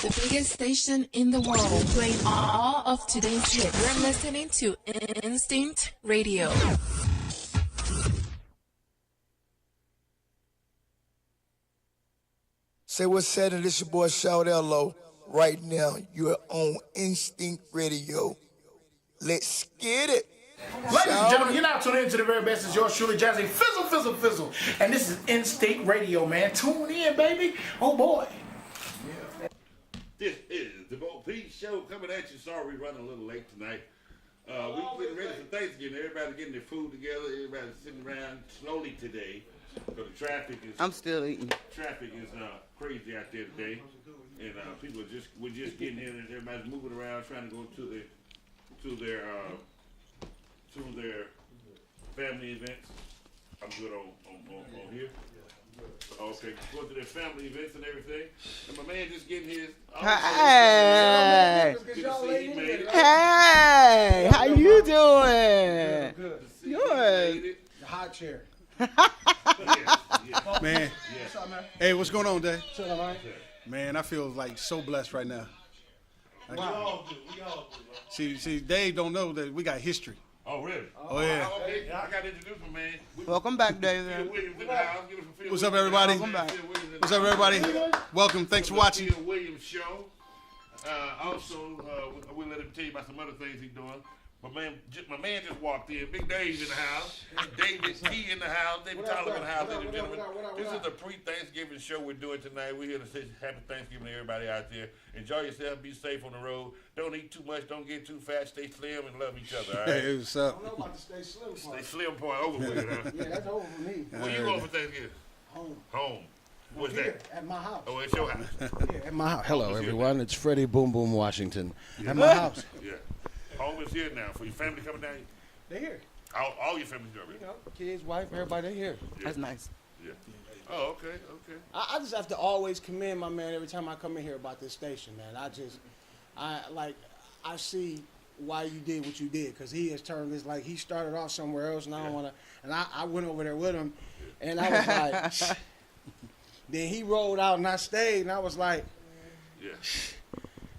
The biggest station in the world, playing all of today's hits. You're listening to Instinct Radio. Say what's said, and this your boy Shout Ello. Right now, you're on Instinct Radio. Let's get it. Ladies and gentlemen, you're now tuning into the very best. It's yours truly, Jazzy Fizzle, Fizzle, Fizzle. And this is Instinct Radio, man. Tune in, baby. Oh, boy. This is the Bo P Show coming at you. Sorry we're running a little late tonight. We're getting ready for Thanksgiving. Everybody's getting their food together. Everybody's sitting around slowly today. Because the traffic is... I'm still eating. Traffic is crazy out there today. And people we're just getting in and everybody's moving around trying to go to their family events. I'm good on here. Okay, go to their family events and everything. And my man just getting his. Hey! Hey! How you doing? The Good. hot chair. Man. What's up, man? Hey, what's going on, Dave? Chilling, man. Man, I feel like so blessed right now. We all do. See, Dave don't know that we got history. Oh, really? Oh, yeah. Okay, I got to introduce my man. Welcome back, David. What's up, everybody? Welcome back. What's up, everybody? Welcome. Thanks for watching. Phil Williams show. Also, we'll let him tell you about some other things he's doing. My man just walked in. Big Dave's in the house. David T in the house. David Tolliver in the house, ladies and gentlemen. This is the pre-Thanksgiving show we're doing tonight. We're here to say happy Thanksgiving to everybody out there. Enjoy yourself. Be safe on the road. Don't eat too much. Don't get too fat. Stay slim and love each other. All right? Hey, what's up? I don't know about the stay slim Stay part. slim part over with, huh? Yeah, that's over for me. Where you going for Thanksgiving? Home. Home. What's Here, that? at my house. Oh, it's your house. Yeah, at my house. Hello, Home is here everyone. It's Freddie Boom Boom Washington. At my house. Yeah. Home is here now. For your family coming down. They're here. All your family's here already. You know, kids, wife, everybody, they're here. That's nice. Yeah. Oh, okay. I just have to always commend my man every time I come in here about this station, man. I see why you did what you did, because he has turned this, like, he started off somewhere else, and I don't want to, and I went over there with him, and I was like, then he rolled out, and I stayed, and I was like, Yeah.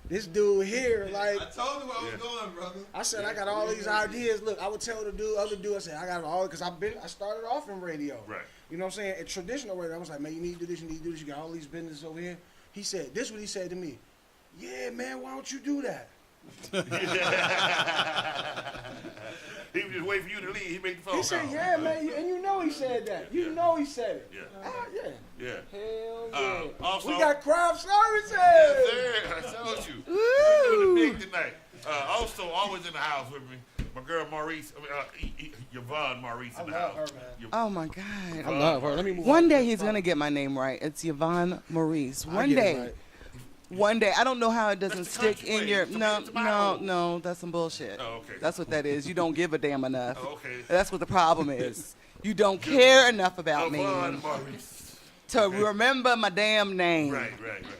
this dude here, like, I told you where I was going, brother. I said, I got all these ideas. Look, I would tell the other dude, I said, I got all, because I started off in radio. Right. You know what I'm saying? In traditional radio, I was like, man, you need to do this, you need to do this. You got all these businesses over here. He said, this is what he said to me. Yeah, man, why don't you do that? He was just waiting for you to leave. He made the phone He said, call. yeah, man, and you know he said that. You know he said it. Yeah. Yeah. Yeah. Hell yeah. Also- we got craft services. Yes, sir. I told you. We're doing the big tonight. Also, always in the house with me, my girl Maurice, Yvonne Maurice in the house. her, man. Oh, my God. I love her. Let me move One on. day he's going to get my name right. It's Yvonne Maurice. One get it day. right. One day. I don't know how it doesn't That's the stick country in way. your... It's No, tomorrow. no, that's some bullshit. Oh, okay. That's what that is. You don't give a damn enough. Oh, okay. That's what the problem is. You don't care enough about me Yvonne Maurice. to remember my damn name. Right.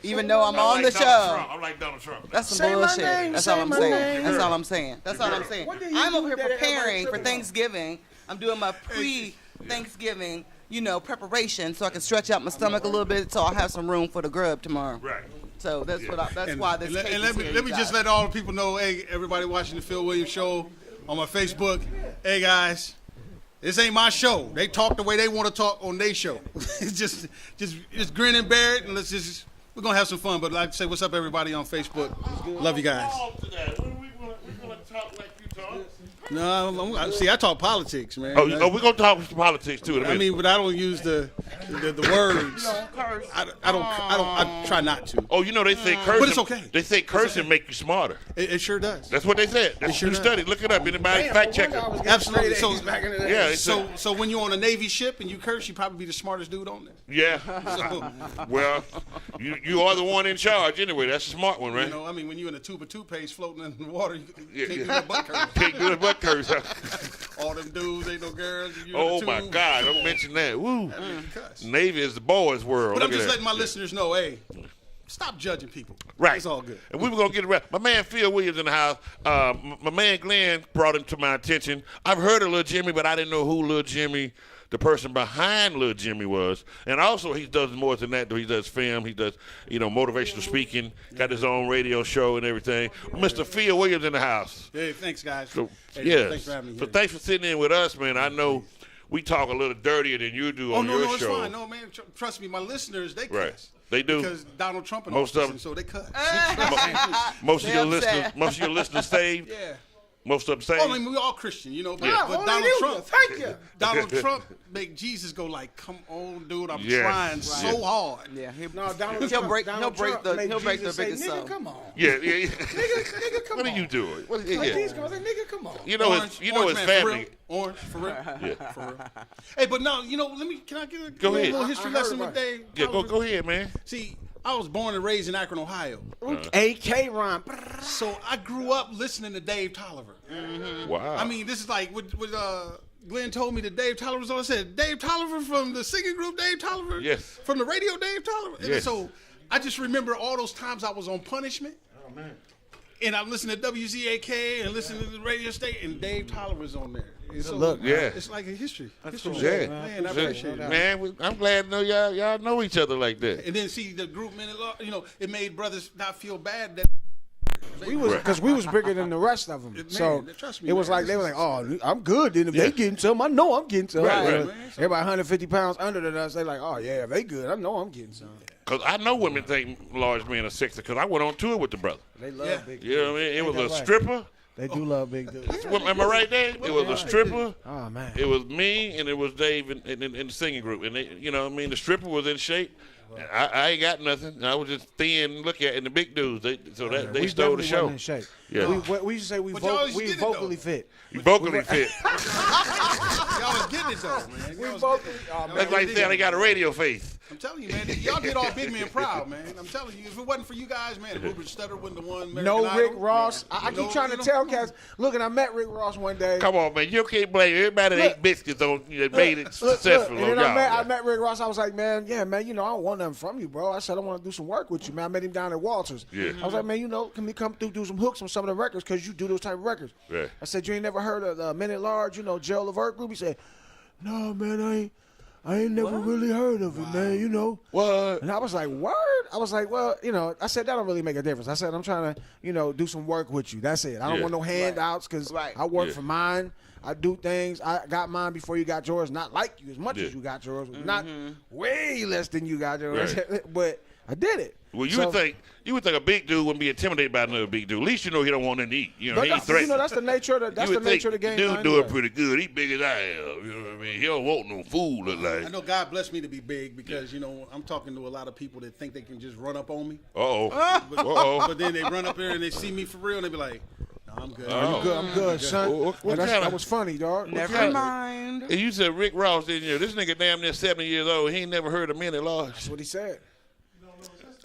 Even though I'm on like the Donald show. Trump. I'm like Donald Trump. That's some Say my bullshit. name, That's say all I'm my saying. name. That's all I'm saying. That's all I'm saying. What do you I'm do over here that everybody preparing for tripping on? Thanksgiving. I'm doing my pre-Thanksgiving, preparation so I can stretch out my stomach a little bit so I'll have some room for the grub tomorrow. Right. So that's why this cake And is let here, me you just guys. let all the people know, hey, everybody watching the Phil Williams show on my Facebook. Hey, guys, this ain't my show. They talk the way they want to talk on their show. It's just grin and bear it, and we're gonna have some fun. But like I say, what's up, everybody on Facebook? Love you guys. To that. What are we gonna talk like you talk? No, see, I talk politics, man. Oh, we're gonna talk politics too. I mean, but I don't use the words. I try not to. Oh, they say cursing. But it's okay. They say cursing make you smarter. It sure does. That's what they said. That's sure true does. study. Look it up. Anybody fact checker. Absolutely. So, Yeah. It's so when you're on a Navy ship and you curse, you probably be the smartest dude on there. yeah. So, Well, you are the one in charge anyway. That's a smart one, right? I mean, when you're in a tube of toothpaste floating in the water, you Yeah, can't yeah. do that butt curse. Can't do the butt curse. All them dudes ain't no girls. and you in Oh the my tube. God! Don't mention that. Woo. I mean, you cuss. Navy is the boys' world. But I'm Look at just that. letting my listeners know, hey, stop judging people. Right. It's all good. And we were going to get it right. My man Phil Williams in the house. My man Glenn brought him to my attention. I've heard of Lil Jimmy, but I didn't know who Lil Jimmy the person behind Lil Jimmy was. And also he does more than that, though. He does film, he does, motivational speaking, got his own radio show and everything. Mr. Phil Williams in the house. Hey, thanks, guys. So, Hey, thanks for having me So here. thanks for sitting in with us, man. I know we talk a little dirtier than you do on your no, it's show. fine. No, man, trust me, my listeners, they cuss. Right. They do. Because Donald Trump and Most all of them. so they cuss. Most of They're your upset. listeners saved. Yeah. Most of them saved. Oh, I mean, we all Christian, but, Yeah. but Donald Hallelujah. Trump, Thank you. Donald Trump make Jesus go like, "Come on, dude, I'm Yes. trying so hard." Yeah, No, Donald he'll Trump, break Donald he'll break Trump the make he'll break the Jesus say, biggest nigga, soul. come on. Yeah. Nigga, come What on. are you doing? Yeah. Like these guys, like, nigga, come on. You know his man, family. For real. Orange, for real. Yeah. For real. Hey, but no, can I get a Go ahead. little history I heard lesson about with Dave? Yeah, Tolliver? go ahead, man. See, I was born and raised in Akron, Ohio. AK rhyme. So I grew up listening to Dave Tolliver. Wow. I mean, this is like what Glenn told me that Dave Tolliver was on. I said, Dave Tolliver from the singing group Dave Tolliver? Yes. From the radio Dave Tolliver? And Yes. so I just remember all those times I was on punishment. Oh, man. And I'm listening to WZAK and listening to the radio station, and Dave Tolliver's on there. And so look, yeah. It's like a history. cool. Yeah. Man, I appreciate it. Man, I'm glad to know y'all know each other like that. And then see the group, man, it made brothers not feel bad that We was because we was bigger than the rest of them. Man, So trust me, it was man, like they this were is- like, "Oh, I'm good." Then if they getting some, I know I'm getting some. Right, You right. know, everybody 150 pounds under than us, they like, "Oh yeah, if they good, I know I'm getting some." Because I know women think large men are sexy because I went on tour with the brother. They love Yeah. big. You know what I mean? It was that a right? stripper. They do love big dudes. Am I right, Dave? It was a stripper. Oh man. It was me and it was Dave in the singing group. And they, you know what I mean? The stripper was in shape. I ain't got nothing. I was just thin, look at, and the big dudes, they stole the We show. definitely wasn't in shape. Yeah. We used to say we But y'all always we get it, vocally though. fit. You vocally fit. y'all was getting it though, man. We Y'all was vocally. getting it. Oh, man. That's like saying they got a radio face. I'm telling you, man, y'all did all big men proud, man. I'm telling you, if it wasn't for you guys, man, Rupert Stutter wouldn't have won American No Idol. Rick Ross. I No, keep trying to you know, tell come on. cats. Look, and I met Rick Ross one day. Come on, man. You can't blame everybody that Look. ate biscuits on that made it Look, successful and on then y'all. I man. met Rick Ross. I was like, man, yeah, man, I don't want nothing from you, bro. I said I want to do some work with you, man. I met him down at Walters. Yeah. I was like, man, can we come through do some hooks on some of the records because you do those type of records. Right. I said, you ain't never heard of the Minute Large, Joe Levert group? He said, no, man, I ain't never really heard of it, man, What? And I was like, word? I was like, well, I said, that don't really make a difference. I said, I'm trying to, do some work with you. That's it. I don't Yeah. want no handouts because Right. I work Yeah. for mine. I do things. I got mine before you got yours. Not like you as much Yeah. as you got yours. Not way less than you got yours. Right. But I did it. Well, you So- would think a big dude wouldn't be intimidated by another big dude. At least he don't want nothing to eat. He But ain't that's, threatening. that's the nature of the, that's You the would think nature of the game. Dude now doing anyway. pretty good. He big as I am. You know what I mean? He don't want no food. Look I like. know God blessed me to be big because, I'm talking to a lot of people that think they can just run up on me. Uh-oh. Uh-oh. But then they run up here and they see me for real and they be like, no, I'm good. Oh. Good, I'm good, son. What That was funny, dog. Never mind. And you said Rick Ross, didn't you? This nigga damn near 70 years old. He ain't never heard a minute large. That's what he said.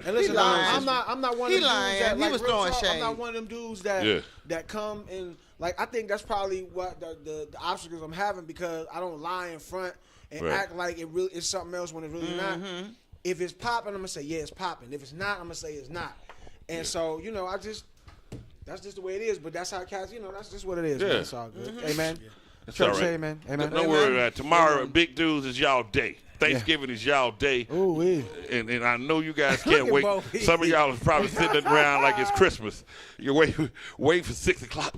And listen, lying. I'm not one of He them lying. dudes that He like was real throwing talk, I'm shade. not one of them dudes that Yeah. that come and like I think that's probably what the obstacles I'm having because I don't lie in front and Right. act like it's something else when it's really not. If it's popping, I'm gonna say yeah, it's popping. If it's not, I'm gonna say it's not. And so that's just the way it is. But that's how cats, that's just what it is. Yeah. Man. It's all good. Amen. That's Church, all right. amen. Amen. Don't worry about it. Tomorrow, big dudes is y'all day. Thanksgiving is y'all day. Ooh, wee. And I know you guys can't at wait. both. Some of y'all is probably sitting around like it's Christmas. You wait for 6 o'clock.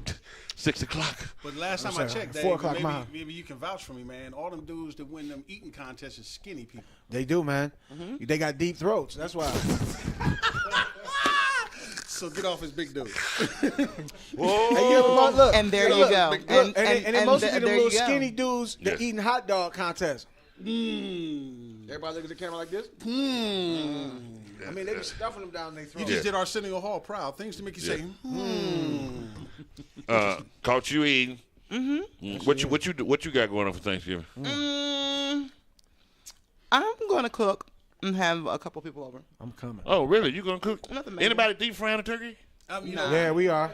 6 o'clock. But last time I sorry, checked, 4 Dave, o'clock mile. maybe you can vouch for me, man. All them dudes that win them eating contests is skinny people. They do, man. They got deep throats. That's why. So get off his big dude. Whoa. Hey, look, And there you look, go. look, And then most of them there little you go. skinny dudes that Yeah. eating hot dog contests. Mm. Everybody look at the camera like this. Mm. I mean, they be stuffing them down their You throat. just did Arsenio Hall proud. Things to make you say, Caught you eating. Mm-hmm. What you got going on for Thanksgiving? I'm going to cook and have a couple people over. I'm coming. Oh, really? You gonna cook? Nothing major. Anybody deep frying a turkey? Yeah, we are.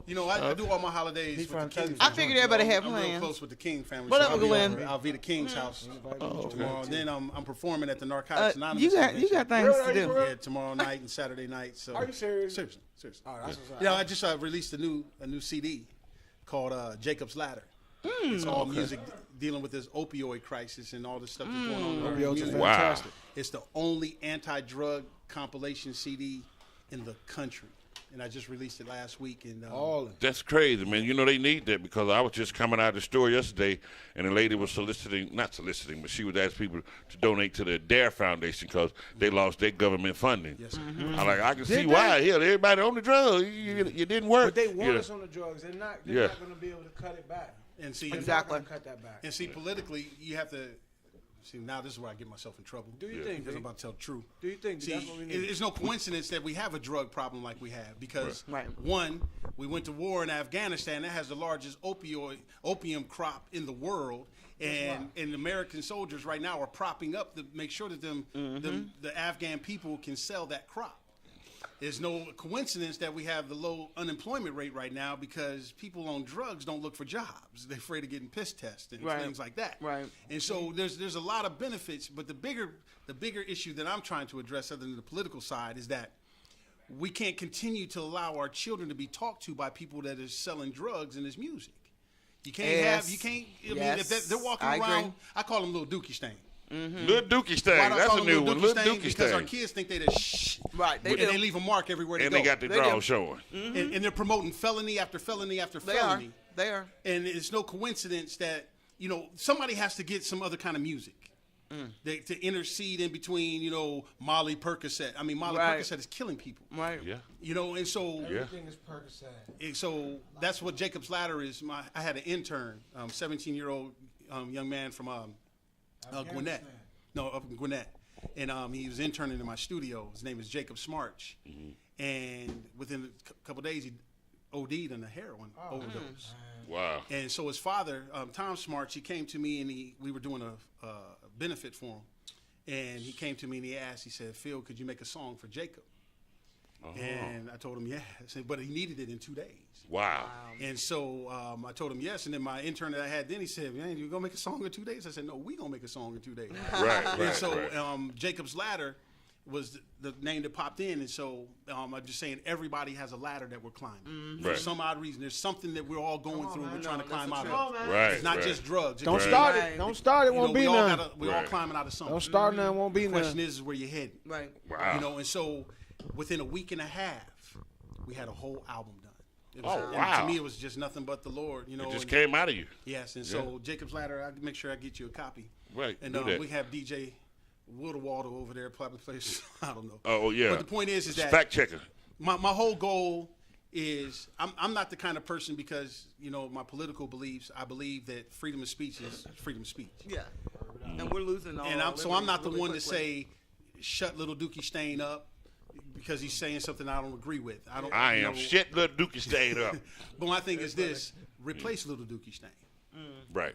I do all my holidays with the frying King. turkeys. I figured everybody had I'm real plans. close with the King family. What so up, I'll be Glenn? over- I'll be the King's house tomorrow. And then I'm performing at the Uh, Narcotics Anonymous. you got convention. things to Really? do. Yeah, tomorrow night and Saturday night. So Are you serious? Seriously. Oh, that's what's up. Yeah, I just released a new CD called Jacob's Ladder. It's all music dealing with this opioid crisis and all this stuff that's going on in our Opioids are community. fantastic. It's the only anti-drug compilation CD in the country, and I just released it last week. And That's crazy, man. You know, they need that because I was just coming out of the store yesterday, and a lady was not soliciting, but she would ask people to donate to the DARE Foundation because they lost their government funding. Yes, sir. I can see why. Hell, everybody on the drugs. You didn't work. But they want us on the drugs. They're not going to be able to cut it back. And see, Exactly. Cut that back. And see, politically, you have to see. Now this is where I get myself in trouble. Do you think? Because I'm about to tell the truth. Do you think See, that's what we need? it's no coincidence that we have a drug problem like we have because Right. one, we went to war in Afghanistan. That has the largest opium crop in the world, and American soldiers right now are propping up to make sure that the Afghan people can sell that crop. There's no coincidence that we have the low unemployment rate right now because people on drugs don't look for jobs. They're afraid of getting piss tests and things like that. Right. And so there's a lot of benefits, but the bigger issue that I'm trying to address, other than the political side, is that we can't continue to allow our children to be talked to by people that are selling drugs in this music. You can't I mean, if they're walking around, I call them little dookie stain. Little Dookie Stain. Why do I That's call a them new little one. Dookie Little Stain? Dookie Because our Stain. kids think they the Right, they do. they leave a mark everywhere they And go. they got the They draw do. showing. And they're promoting felony after felony after They are. felony. They are. And it's no coincidence that, somebody has to get some other kind of music to intercede in between, Molly Percocet. I mean, Molly Right. Percocet is killing people. Right. Yeah. And so Everything is Percocet. so that's what Jacob's Ladder is. I had an intern, 17-year-old young man from Gwinnett. No, up in Gwinnett. And he was interning in my studio. His name is Jacob Smarch. And within a couple days, he OD'd on a heroin overdose. Wow. And so his father, Tom Smarch, he came to me and we were doing a benefit for him. And he came to me and he said, Phil, could you make a song for Jacob? And I told him, yes. But he needed it in 2 days. Wow. And so I told him yes. And then my intern that I had then, he said, man, you going to make a song in 2 days? I said, no, we going to make a song in 2 days. Right. And so Jacob's Ladder was the name that popped in. And so I'm just saying everybody has a ladder that we're climbing. For Right. some odd reason, there's something that we're all going through. We're trying to climb out Come of. Right. It's not just drugs. Don't It's- start Right. it. Don't start it. Won't be none. we're all climbing out of something. Don't start none. Won't be The question none. is where you're heading. Right. Wow. And so within a week and a half, we had a whole album done. It was, Oh, and wow. To me, it was just nothing but the Lord, It just and- came out of you. Yes, and so Jacob's Ladder, I'll make sure I get you a copy. Right. And do that. we have DJ Wilderwalder over there, probably plays, I don't know. Oh, yeah. But the point is that Fact checker. my whole goal is I'm not the kind of person because, my political beliefs, I believe that freedom of speech is freedom of speech. Yeah. And we're losing all. And our I'm not the liberties one really to quickly. say, shut little Dookie Stain up because he's saying something I don't agree with. I am shit little Dookie Stain up. But my thing is this: replace little Dookie Stain. Right.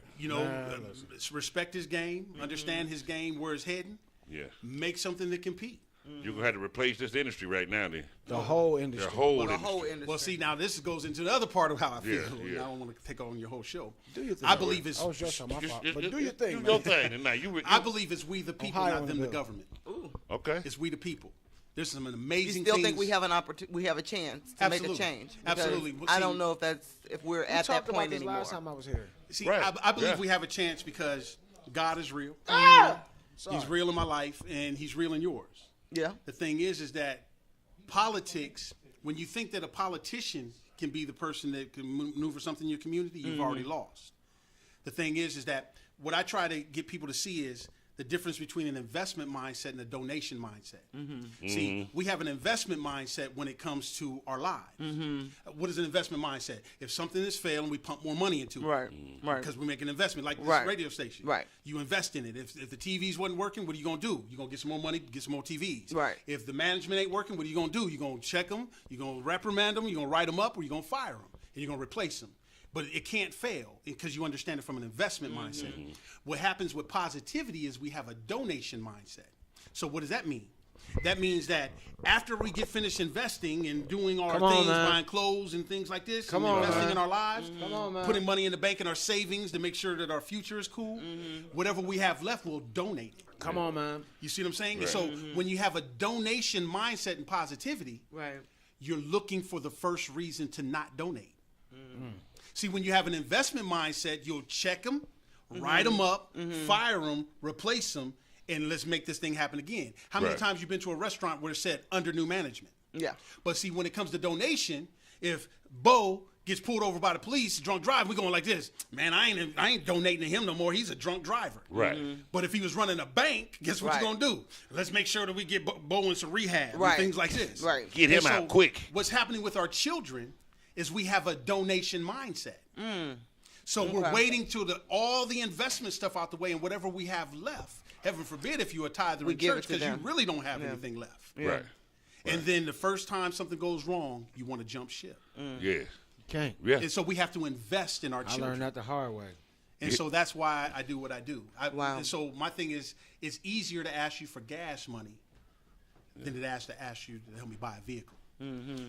Respect his game, understand his game, where it's heading. Yeah. Make something to compete. You're going to have to replace this industry right now then. The whole industry. The whole The industry. whole industry. Well, see, now this goes into the other part of how I feel. Yeah, yeah. I don't want to take on your whole show. Do your thing. I believe it's. I was just on my fault. But do You- your thing, Do your man. thing. Now, you I believe it's we the people, high not on them the the bill. government. okay. It's we the people. There's some You amazing still things. think we have an opportunity? We have a chance to make a Absolutely. change? Because Absolutely. Well, I see- don't know if we're We at that talked about point this anymore. last time I was here. See, Right. I believe Yeah. we have a chance because God is real. Sorry. He's real in my life, and He's real in yours. Yeah. The thing is that politics, when you think that a politician can be the person that can maneuver something in your community, you've already lost. The thing is that what I try to get people to see is the difference between an investment mindset and a donation mindset. See, we have an investment mindset when it comes to our lives. What is an investment mindset? If something is failing, we pump more money into it. Right. Right. Because we make an investment, like this Right. radio station. Right. You invest in it. If the TVs wasn't working, what are you going to do? You're going to get some more money, get some more TVs. Right. If the management ain't working, what are you going to do? You're going to check them, you're going to reprimand them, you're going to write them up, or you're going to fire them, and you're going to replace them. But it can't fail because you understand it from an investment mindset. What happens with positivity is we have a donation mindset. So what does that mean? That means that after we get finished investing and doing our Come on, things, man. buying clothes and things like this, Come and on, investing man. in our lives, Come on, man. putting money in the bank in our savings to make sure that our future is cool, whatever we have left, we'll donate it. Come on, man. You see what I'm saying? So when you have a donation mindset and positivity, Right. you're looking for the first reason to not donate. See, when you have an investment mindset, you'll check them, write them up, fire them, replace them, and let's make this thing happen again. How many times you been to a restaurant where it said under new management? Yeah. But see, when it comes to donation, if Bo gets pulled over by the police, drunk drive, we going like this. Man, I ain't donating to him no more. He's a drunk driver. Right. But if he was running a bank, guess what you're going to do? Let's make sure that we get Bo in some rehab and things like this. Right. Get him out quick. What's happening with our children is we have a donation mindset. So we're waiting till all the investment stuff out the way, and whatever we have left, heaven forbid if you're a tither in church, because you really don't have anything left. Right. And then the first time something goes wrong, you want to jump ship. Yeah. Okay. Yeah. And so we have to invest in our I children. learned that the hard way. And so that's why I do what I do. Wow. And so my thing is, it's easier to ask you for gas money than it is to ask you to help me buy a vehicle.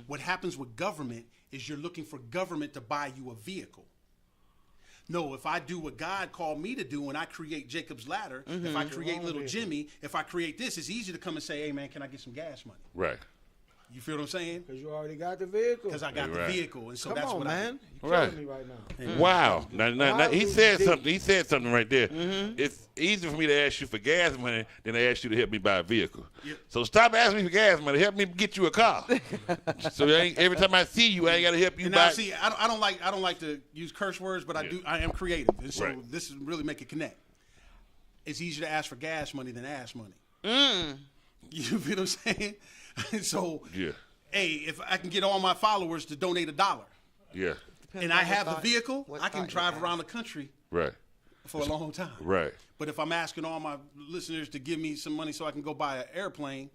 What happens with government is you're looking for government to buy you a vehicle. No, if I do what God called me to do and I create Jacob's ladder, if I create little Jimmy, if I create this, it's easy to come and say, hey, man, can I get some gas money? Right. You feel what I'm saying? Because you already got the vehicle. Because I got the vehicle. And so Come that's on, what man. I You're Right. killing me right now. Wow. Now, he said deep. something. He said something right there. It's easy for me to ask you for gas money than to ask you to help me buy a vehicle. Yep. So stop asking me for gas money. Help me get you a car. So every time I see you, I ain't got to help you And buy. now, see, I don't like to use curse words, but I am creative, and so this is really make it connect. It's easier to ask for gas money than ask money. You feel what I'm saying? So, hey, if I can get all my followers to donate $1, Yeah. and I have the vehicle, I can drive around the country Right. for a long time. Right. But if I'm asking all my listeners to give me some money so I can go buy an airplane.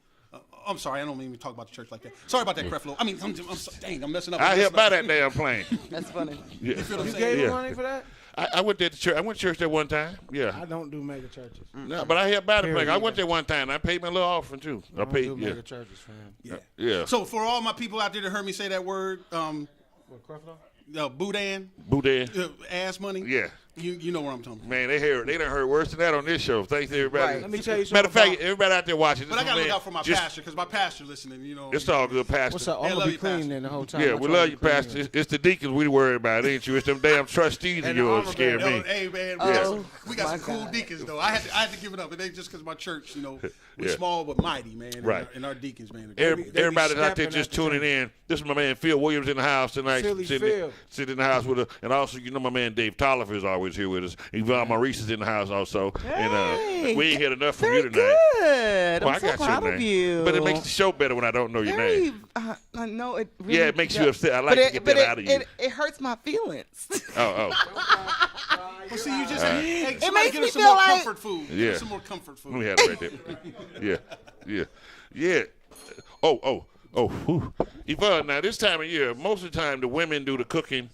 I'm sorry, I don't mean to talk about the church like that. Sorry about that, Creflo. I mean, dang, I'm messing up. I helped buy that damn plane. That's funny. You feel what I'm You saying? gave him money for that? I went there to church. I went to church there one time. Yeah. I don't do mega churches. No, but I helped buy the plane. I went there one time. I paid my little offering too. I don't paid. do Yeah. mega churches, fam. Yeah. So for all my people out there that heard me say that word, What, Creflo? boudin, Boudin. ass money. Yeah. You know what I'm talking about. Man, they done heard worse than that on this show. Thanks to everybody. Right. Let me tell you Matter something. of fact, everybody out there watching. But I gotta look out for my just- pastor, because my pastor listening. You know. It's all good, Pastor. What's up? Hey, I'm love gonna be you, clean Pastor. then the whole time. Yeah, I'm we trying love to you, be clean. Pastor. It's the deacons we worry about, ain't you? It's them damn trustees of And the yours armor scare bearer. me. Yo, hey man, we got some cool deacons though. I had to give it up. It ain't just because my church, we're small but mighty, man. Right. And our deacons, man. Everybody's out there snapping just at the tuning in. This is my man Phil Williams in the house tonight. Philly Sitting Phil. in the house with us. And also, my man Dave Tolliver is always here with us. Yvonne Maurice is in the house also. Hey, and we ain't heard enough from very you tonight. good. Well, I'm I so got proud your of name. you. But it makes the show better when I don't know your Very, name. I know it. Really Yeah, it makes you upset. I like but to get that out of you. It hurts my feelings. Oh. Well, see, you just hey, It makes get me us some feel more like- comfort food. Yeah. Give us some more comfort food. Let me have it right there. Yeah. Whew. Yvonne, now this time of year, most of the time the women do the cooking,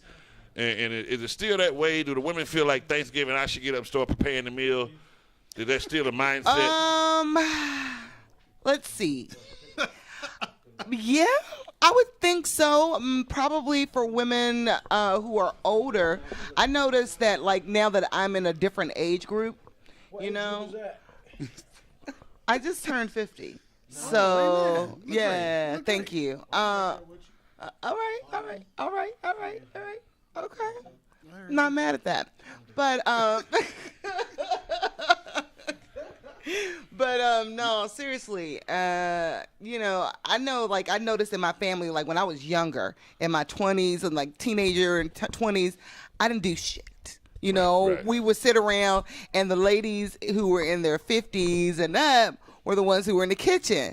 and is it still that way? Do the women feel like Thanksgiving, I should get up and start preparing the meal? Is that still a mindset? Let's see. Yeah, I would think so. Probably for women who are older. I noticed that, like, now that I'm in a different age group, I just turned 50. So, yeah, thank you. All right. Okay. Not mad at that. But, no, seriously, I know, like, I noticed in my family, like, when I was younger, in my 20s and, like, teenager and 20s, I didn't do shit. Right. We would sit around, and the ladies who were in their 50s and up were the ones who were in the kitchen.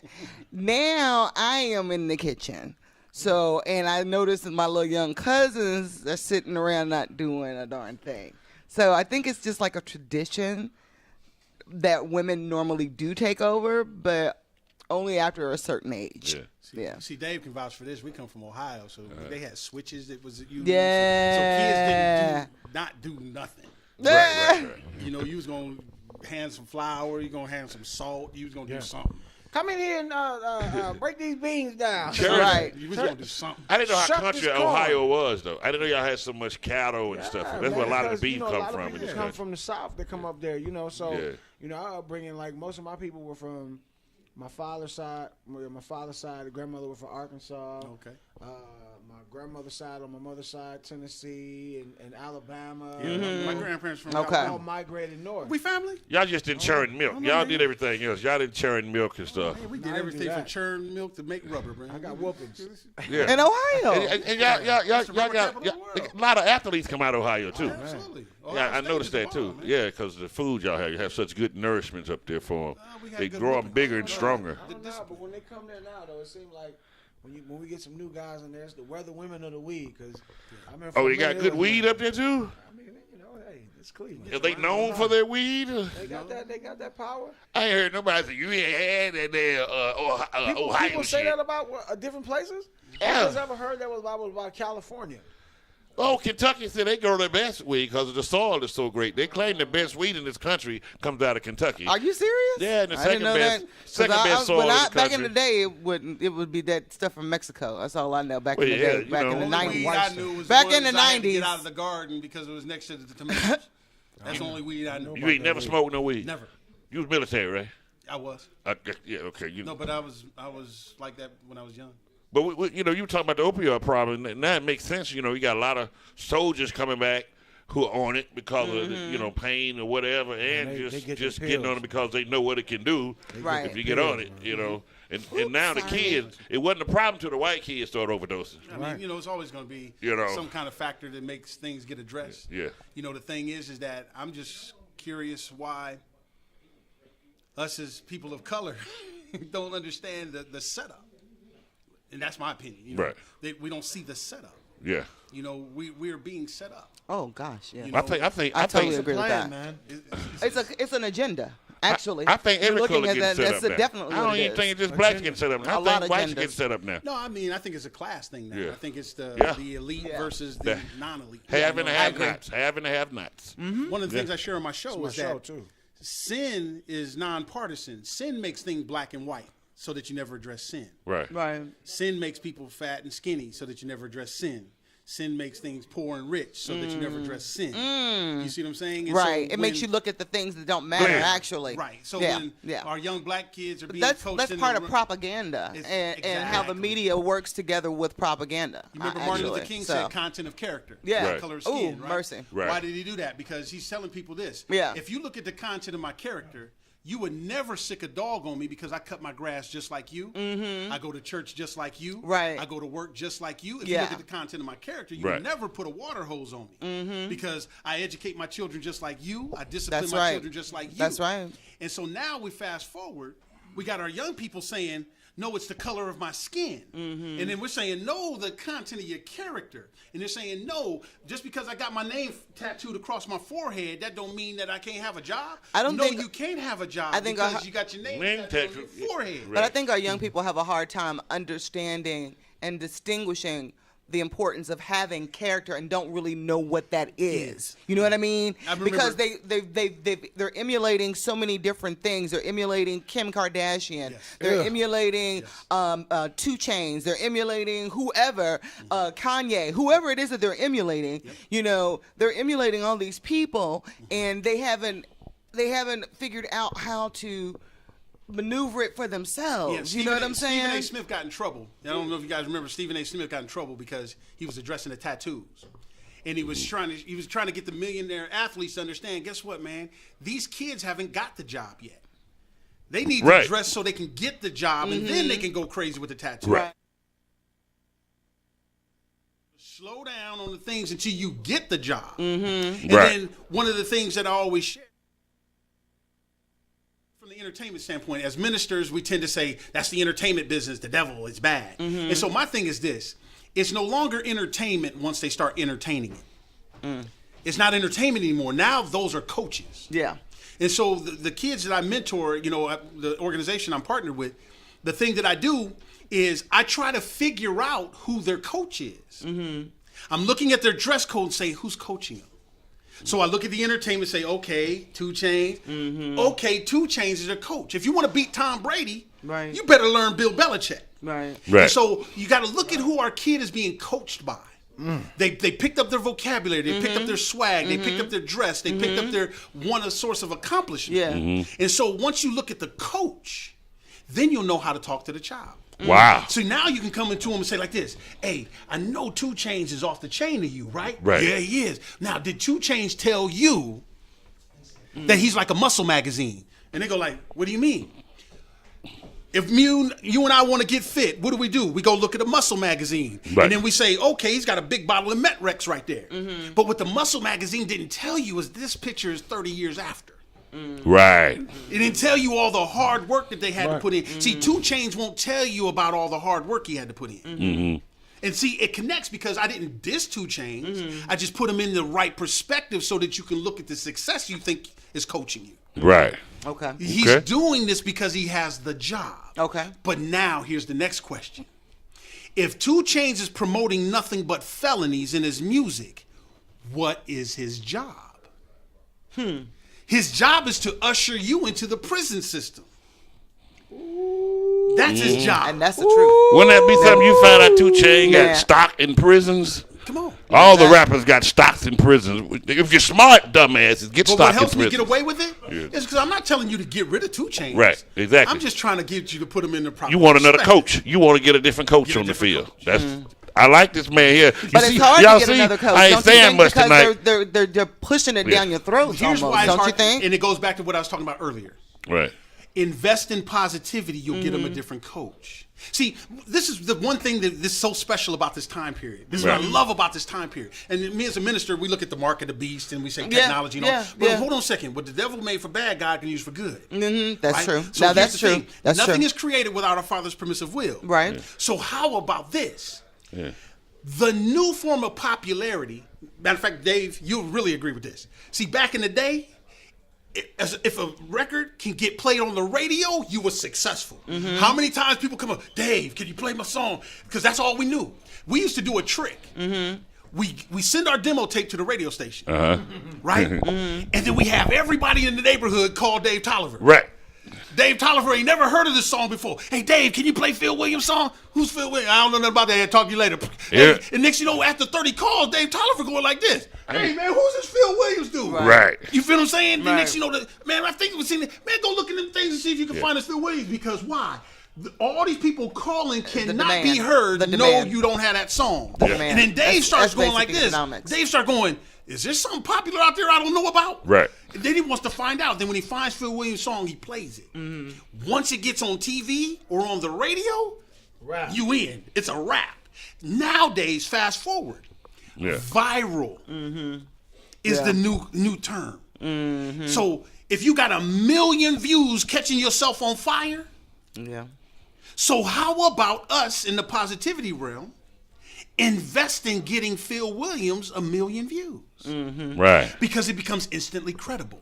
Now I am in the kitchen. So, and I noticed that my little young cousins are sitting around not doing a darn thing. So I think it's just like a tradition that women normally do take over, but only after a certain age. Yeah. See, Dave can vouch for this. We come from Ohio, so they had switches that was used. Yeah. So kids didn't not do nothing. Right. You was gonna hand some flour, you gonna hand some salt, you was gonna do something. Come in here and break these beans down. Sure. Right. You was gonna do something. I didn't know how Shut country this corn. Ohio was, though. I didn't know y'all had so much cattle and stuff. That's where a lot of the beef a come lot from. Of in people this come country. from the South. They come up there, So, Yeah. our upbringing, like most of my people were from my father's side. My father's side, the grandmother was from Arkansas. Okay. My grandmother's side, on my mother's side, Tennessee and Alabama. My grandparents from Okay. All migrated north. We family? Y'all just didn't churn milk. Y'all did everything else. Y'all didn't churn milk and stuff. Man, we No, did I didn't everything do from that. churn milk to make rubber, man. I got whoopings. Yeah. In Ohio. And y'all That's the rubber got capital of the world. a lot of athletes come out of Ohio too. Absolutely. Yeah, Ohio I State noticed is the that too. bomb, man. Yeah, because the food y'all have, you have such good nourishment up there for them. we had They good grow them whooping. bigger and stronger. I don't know, but when they come there now, though, it seems like when we get some new guys in there, it's the weather women of the weed. Because I remember. Oh, they got good weed up there too. I mean, hey, it's Cleveland. Are they known for their weed? They got that. They got that power. I ain't heard nobody say you ain't had that there Ohio People say shit. that about different places. Yeah. I just ever heard that was about California. Oh, Kentucky said they grow their best weed because the soil is so great. They claim the best weed in this country comes out of Kentucky. Are you serious? Yeah, and the I second didn't know best- that. 'Cause second best soil in the back in country. the day, it would be that stuff from Mexico. That's all I know. Back Well, in the yeah, day, you back know. in the The only '90s. weed I knew was Back the in the ones I had to '90s. get out of the garden because it was next to the tomatoes. That's the only weed I knew. You ain't never smoked no weed. Never. You was military, right? I was. Yeah, okay. No, but I was like that when I was young. But you know, you were talking about the opioid problem, and now it makes sense. You know, you got a lot of soldiers coming back who are on it because of the, pain or whatever, and they get just their getting on pills. it because they know what it can do Right. if you get on it. You know, and now the kids, it wasn't a problem till the white kids started overdosing. I mean, it's always going to be some kind of factor that makes things get addressed. Yeah. The thing is that I'm just curious why us as people of color don't understand the setup. And that's my opinion. Right. We don't see the setup. Yeah. We are being set up. Oh gosh, yeah. I totally think agree with that. man. It's an agenda. Actually, I think You're every looking color at gets that, set that's up now. definitely I what don't it even is. think it's just blacks getting set up now. A I lot think of whites agendas. get set up now. No, I mean, I think it's a class thing now. Yeah. I think it's the elite Yeah. versus The the non-elite. Have and I have agree. nots. Have and have nots. One of the things I share on my show My is show that too. sin is nonpartisan. Sin makes things black and white so that you never address sin. Right. Right. Sin makes people fat and skinny so that you never address sin. Sin makes things poor and rich so that you never address sin. You see what I'm saying? And Right. so It makes you when- look at the things that don't matter, Yeah. actually. Right. So yeah. when yeah. our young black kids are being That's coached in part the of propaganda It's- and how the exactly. media works together with propaganda. You remember Martin Luther actually. King So, said content of character, Yeah. not Right. color of Ooh, skin, right? mercy. Right. Why did he do that? Because he's telling people this. Yeah. If you look at the content of my character, you would never sick a dog on me because I cut my grass just like you. I go to church just like you. Right. I go to work just like you. If Yeah. you look at the content of my character, you Right. would never put a water hose on me because I educate my children just like you. I discipline That's my right. children just like you. That's right. And so now we fast forward, we got our young people saying, no, it's the color of my skin. And then we're saying, no, the content of your character. And they're saying, no, just because I got my name tattooed across my forehead, that don't mean that I can't have a job. I don't no, think- you can't have a job I think because you got your name tattooed on your tattooed. forehead. But I think our young people have a hard time understanding and distinguishing the importance of having character and don't really know what that is. You know what I mean? I remember- Because they're emulating so many different things. They're emulating Kim Kardashian. Yes. They're emulating 2 Chainz. They're emulating whoever, Kanye, whoever it is that they're emulating. They're emulating all these people, and they haven't figured out how to maneuver it for themselves. You know what I'm saying? Stephen A. Smith got in trouble. I don't know if you guys remember. Stephen A. Smith got in trouble because he was addressing the tattoos, and he was trying to get the millionaire athletes to understand. Guess what, man? These kids haven't got the job yet. They need Right. to dress so they can get the job, and then they can go crazy with the tattoo. Right. Slow down on the things until you get the job. And Right. then one of the things that I always share from the entertainment standpoint, as ministers, we tend to say that's the entertainment business, the devil, it's bad. And so my thing is this: it's no longer entertainment once they start entertaining it. It's not entertainment anymore. Now those are coaches. Yeah. And so the kids that I mentor, the organization I'm partnered with, the thing that I do is I try to figure out who their coach is. I'm looking at their dress code and say, who's coaching them? So I look at the entertainment and say, okay, 2 Chainz. Okay, 2 Chainz is their coach. If you want to beat Tom Brady, Right. you better learn Bill Belichick. Right. Right. And so you got to look at who our kid is being coached by. They picked up their vocabulary, they picked up their swag, they picked up their dress, they picked up their source of accomplishment. Yeah. And so once you look at the coach, then you'll know how to talk to the child. Wow. So now you can come into him and say like this, hey, I know 2 Chainz is off the chain to you, right? Right. Yeah, he is. Now, did 2 Chainz tell you that he's like a muscle magazine? And they go like, what do you mean? If you and I want to get fit, what do? We go look at a muscle magazine. Right. And then we say, okay, he's got a big bottle of Metrex right there. But what the muscle magazine didn't tell you is this picture is 30 years after. Right. It didn't tell you all the hard work that they had to put in. See, 2 Chainz won't tell you about all the hard work he had to put in. And see, it connects because I didn't diss 2 Chainz. I just put him in the right perspective so that you can look at the success you think is coaching you. Right. Okay. He's doing this because he has the job. Okay. But now here's the next question. If 2 Chainz is promoting nothing but felonies in his music, what is his job? His job is to usher you into the prison system. That's his job. And that's the truth. Wouldn't that be something you found out 2 Chainz Yeah. got stock in prisons? Come on. All the rappers got stocks in prisons. If you're smart, dumbasses, get But stock what in helps me prison. get away with it is because I'm not telling you to get rid of 2 Chainz. Right, exactly. I'm just trying to get you to put him in the proper You want another perspective. coach. You want to get a different coach Get a on the different field. coach. That's. I like this man here. You But see, it's hard y'all to get see, another coach. I ain't don't you saying think? much Because tonight. they're pushing it Yeah. down your throat Here's almost, why it's don't hard, you think? and it goes back to what I was talking about earlier. Right. Invest in positivity, you'll get him a different coach. See, this is the one thing that is so special about this time period. This is what I love about this time period. And me as a minister, we look at the mark of the beast and we say technology and all. yeah, But yeah. hold on a second. What the devil made for bad, God can use for good. That's Right? true. So Now, here's that's the true. thing. That's Nothing true. is created without our Father's permissive will. Right. So how about this? Yeah. The new form of popularity, matter of fact, Dave, you'll really agree with this. See, back in the day, if a record can get played on the radio, you were successful. How many times people come up, Dave, can you play my song? Because that's all we knew. We used to do a trick. We send our demo tape to the radio station, right? And then we have everybody in the neighborhood call Dave Tolliver. Right. Dave Tolliver ain't never heard of this song before. Hey, Dave, can you play Phil Williams' song? Who's Phil Williams? I don't know nothing about that. I'll talk to you later. Yeah. Hey, and next you know, after 30 calls, Dave Tolliver going like this. Hey, man, who's this Phil Williams dude? Right. You feel what I'm saying? The Right. next you know, man, I think we've seen it. Man, go look at them things and see if you can find this Phil Williams. Because why? All these people calling cannot demand. be heard. The No, demand. you don't have that song. demand. And then Dave starts That's going like basic this. economics. Dave starts going, is there something popular out there I don't know about? Right. And then he wants to find out. Then when he finds Phil Williams' song, he plays it. Once it gets on TV or on the radio, you in. It's a wrap. Nowadays, fast forward, Yeah. viral is the new term. So if you got 1 million views catching yourself on fire, Yeah. so how about us in the positivity realm invest in getting Phil Williams 1 million views? Right. Because it becomes instantly credible.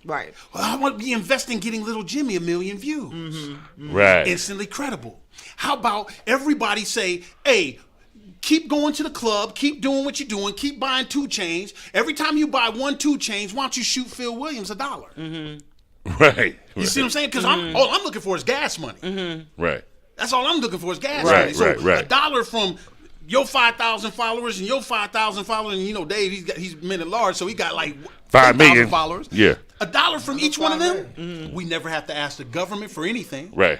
Right. Well, I want to be investing in getting Little Jimmy 1 million views. Right. Instantly credible. How about everybody say, hey, keep going to the club, keep doing what you're doing, keep buying 2 Chainz. Every time you buy 1 2 Chainz, why don't you shoot Phil Williams $1? Right. You see what I'm saying? Because all I'm looking for is gas money. Right. That's all I'm looking for is gas Right, money. So right. $1 from your 5,000 followers and your 5,000 followers, and you know Dave, he's men at large, so he got like 5 million 10,000 followers. Yeah. $1 from each one of them. We never have to ask the government for anything. Right.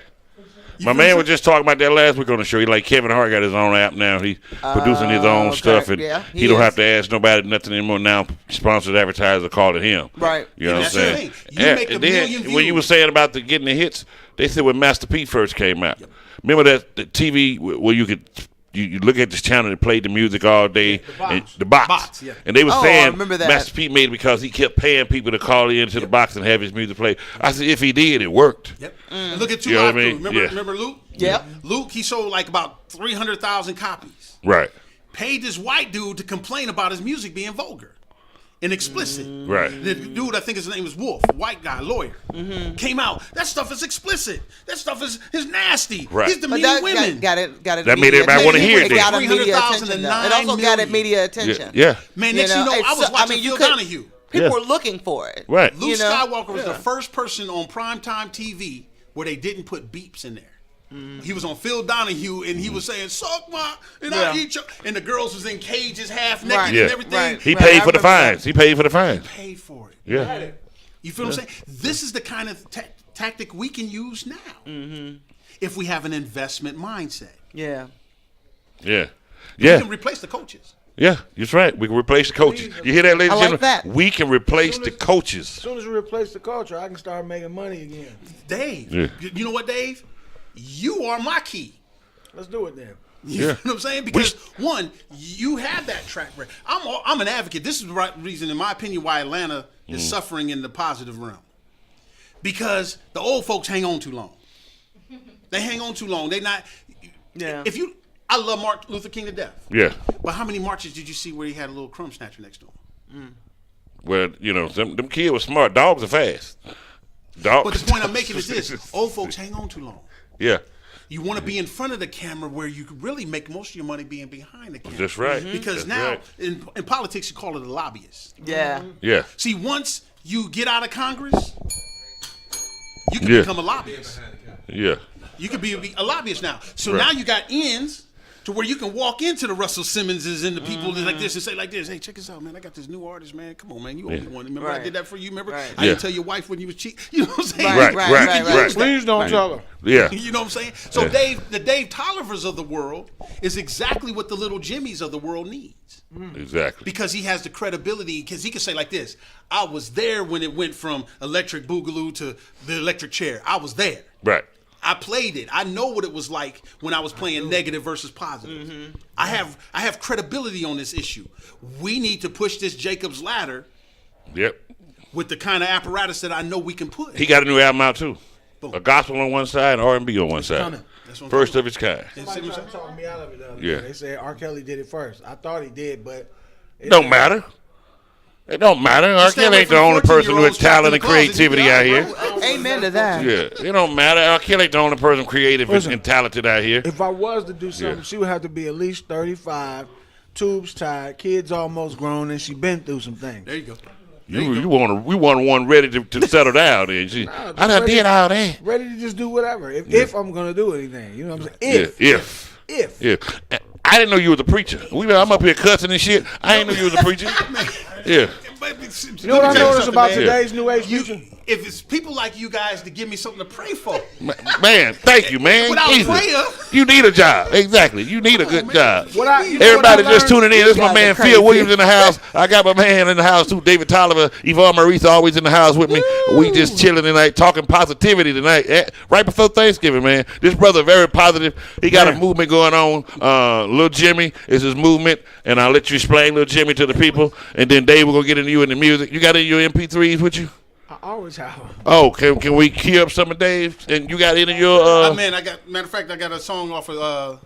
You My feel man me? was just talking about that last week on the show. He like Kevin Hart got his own app now. He's producing his own okay. stuff, and Yeah, he he don't is. have to ask nobody nothing anymore. Now sponsored advertisers are calling him. Right. You know And what I'm that's the saying? thing. You make a and then million when you were views. saying about getting the hits, they said when Master P first came out. Remember that the TV where you could. You look at this channel that played the music all day, and the box. Box, yeah. And they were Oh, I saying remember that. Master P made it because he kept paying people to call into the box and have his music played. I said if he did, it worked. Yep. And look at You know Tupac. what I mean? Remember, Yeah. remember Luke? Yep. Luke, he sold like about 300,000 copies. Right. Paid this white dude to complain about his music being vulgar and explicit. Right. The dude, I think his name was Wolf, white guy, lawyer, came out. That stuff is explicit. That stuff is nasty. Right. He's But demeaning that women. got it. That media made everybody wanna attention. hear it It then. got a media 300,000 attention. to though. It also 9 got it million. media attention. Yeah. Man, next you know, I was watching Phil could- Donahue. People Yeah. were looking for it. Right. Luke You know? Skywalker was the first person on primetime TV where they didn't put beeps in there. He was on Phil Donahue and he was saying, suck my, and I Yeah. eat your, and the girls was in cages half naked Right. and Yeah. everything. Right. He Right, paid I for the remember that. fines. He paid for the fines. Paid for it. Yeah. You feel what I'm saying? This is the kind of tactic we can use now if we have an investment mindset. Yeah. Yeah. We Yeah. can replace the coaches. Yeah, that's right. We can replace the coaches. You hear that, ladies and I like gentlemen? that. We can replace the As coaches. soon as we replace the culture, I can start making money again. Dave, Yeah. you know what, Dave? You are my key. Let's do it then. You Yeah. know what I'm saying? Because one, you have that track record. I'm an advocate. This is the right reason, in my opinion, why Atlanta is suffering in the positive realm. Because the old folks hang on too long. They hang on too long. They not. Yeah. I love Martin Luther King to death. Yeah. But how many marches did you see where he had a little crumb snatcher next to him? Well, you know, them kids were smart. Dogs are fast. Dogs. But the point I'm making is this: old folks hang on too long. Yeah. You want to be in front of the camera where you could really make most of your money being behind the camera. That's right. Because That's now, right. in politics, you call it a lobbyist. Yeah. Yeah. See, once you get out of Congress, you can Yeah. become a lobbyist. Yeah. You can be a lobbyist now. So Right. now you got ends to where you can walk into the Russell Simmonses and the people like this and say like this, hey, check this out, man. I got this new artist, man. Come on, man. You owe me one. Remember I Right. did that for you? Remember? Right. I Yeah. didn't tell your wife when you was cheating. You know what I'm saying? Right, Right, right, right, right. Please don't tell her. Yeah. You know what I'm saying? So Yeah. the Dave Tollivers of the world is exactly what the little Jimmys of the world needs. Exactly. Because he has the credibility, because he can say like this, I was there when it went from electric boogaloo to the electric chair. I was there. Right. I played it. I know what it was like when I was playing negative versus positive. I have credibility on this issue. We need to push this Jacob's ladder Yep. with the kind of apparatus that I know we can put. He got a new album out too. Boom. A gospel on one side and R&B on one side. coming. That's what I'm First talking of its kind. Somebody tried to talk me out of it the other Yeah. day. They said R. Kelly did it first. I thought he did, but Don't matter. It don't matter. R. stay Kelly away ain't the from only person who has 14-years trapped in talent the and closet. creativity Yeah, out here. bro. Amen to that. Yeah, it don't matter. R. Kelly ain't the only person creative Listen. and talented out here. if I was to do something, Yeah. she would have to be at least 35, tubes tied, kids almost grown, and she been through some things. There you go. We want one ready to settle down. Then I done did all that. Ready to just do whatever. If I'm gonna do anything, you know what I'm saying? If. Yeah. I didn't know you was a preacher. I'm up here cussing and shit. I didn't know you was a preacher. Yeah. You know what I noticed about today's new age You, preacher? if it's people like you guys to give me something to pray for, Man, thank you, man. Without Jesus. prayer. You need a job. Exactly. You need a good job. You know what Everybody I just learned? tuning in. This is my guys man are Phil crazy. Williams in the house. I got my man in the house too, David Tolliver, Yvonne Marisa always in the house with me. We just chilling tonight, talking positivity tonight. Right before Thanksgiving, man. This brother very positive. He got a movement going on. Lil Jimmy is his movement, and I'll let you explain Lil Jimmy to the people, and then Dave will go get into you in the music. You got any of your MP3s with you? I always have them. Oh, can we key up some of Dave's? And you got any of your man, matter of fact, I got a song off of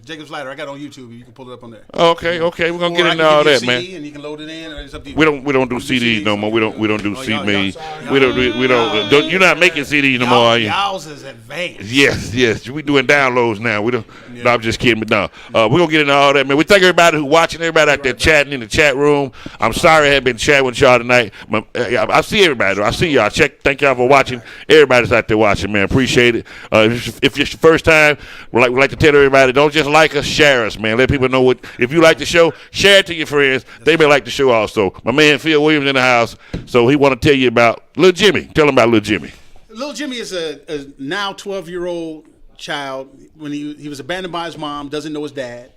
Jacob's Ladder. I got it on YouTube. You can pull it up on there. Okay, we're gonna Or get I into can all give you a that, man. CD and you can load it in. Or it's up to you. We don't do CDs no more. We don't do Oh, y'all- CDs. y'all- We don't. You're not making CDs no more, are you? Y'all's is advanced. Yes. We doing downloads now. We don't. No, I'm just kidding. But no, we're gonna get into all that, man. We thank everybody who's watching, everybody out there chatting in the chat room. I'm sorry I had been chatting with y'all tonight. I see everybody. Though. I see y'all. Thank y'all for watching. Everybody's out there watching, man. Appreciate it. If it's your first time, we like to tell everybody, don't just like us, share us, man. Let people know what. If you like the show, share it to your friends. They may like the show also. My man Phil Williams in the house, so he want to tell you about Lil Jimmy. Tell him about Lil Jimmy. Lil Jimmy is a now 12-year-old child. When he was abandoned by his mom, doesn't know his dad,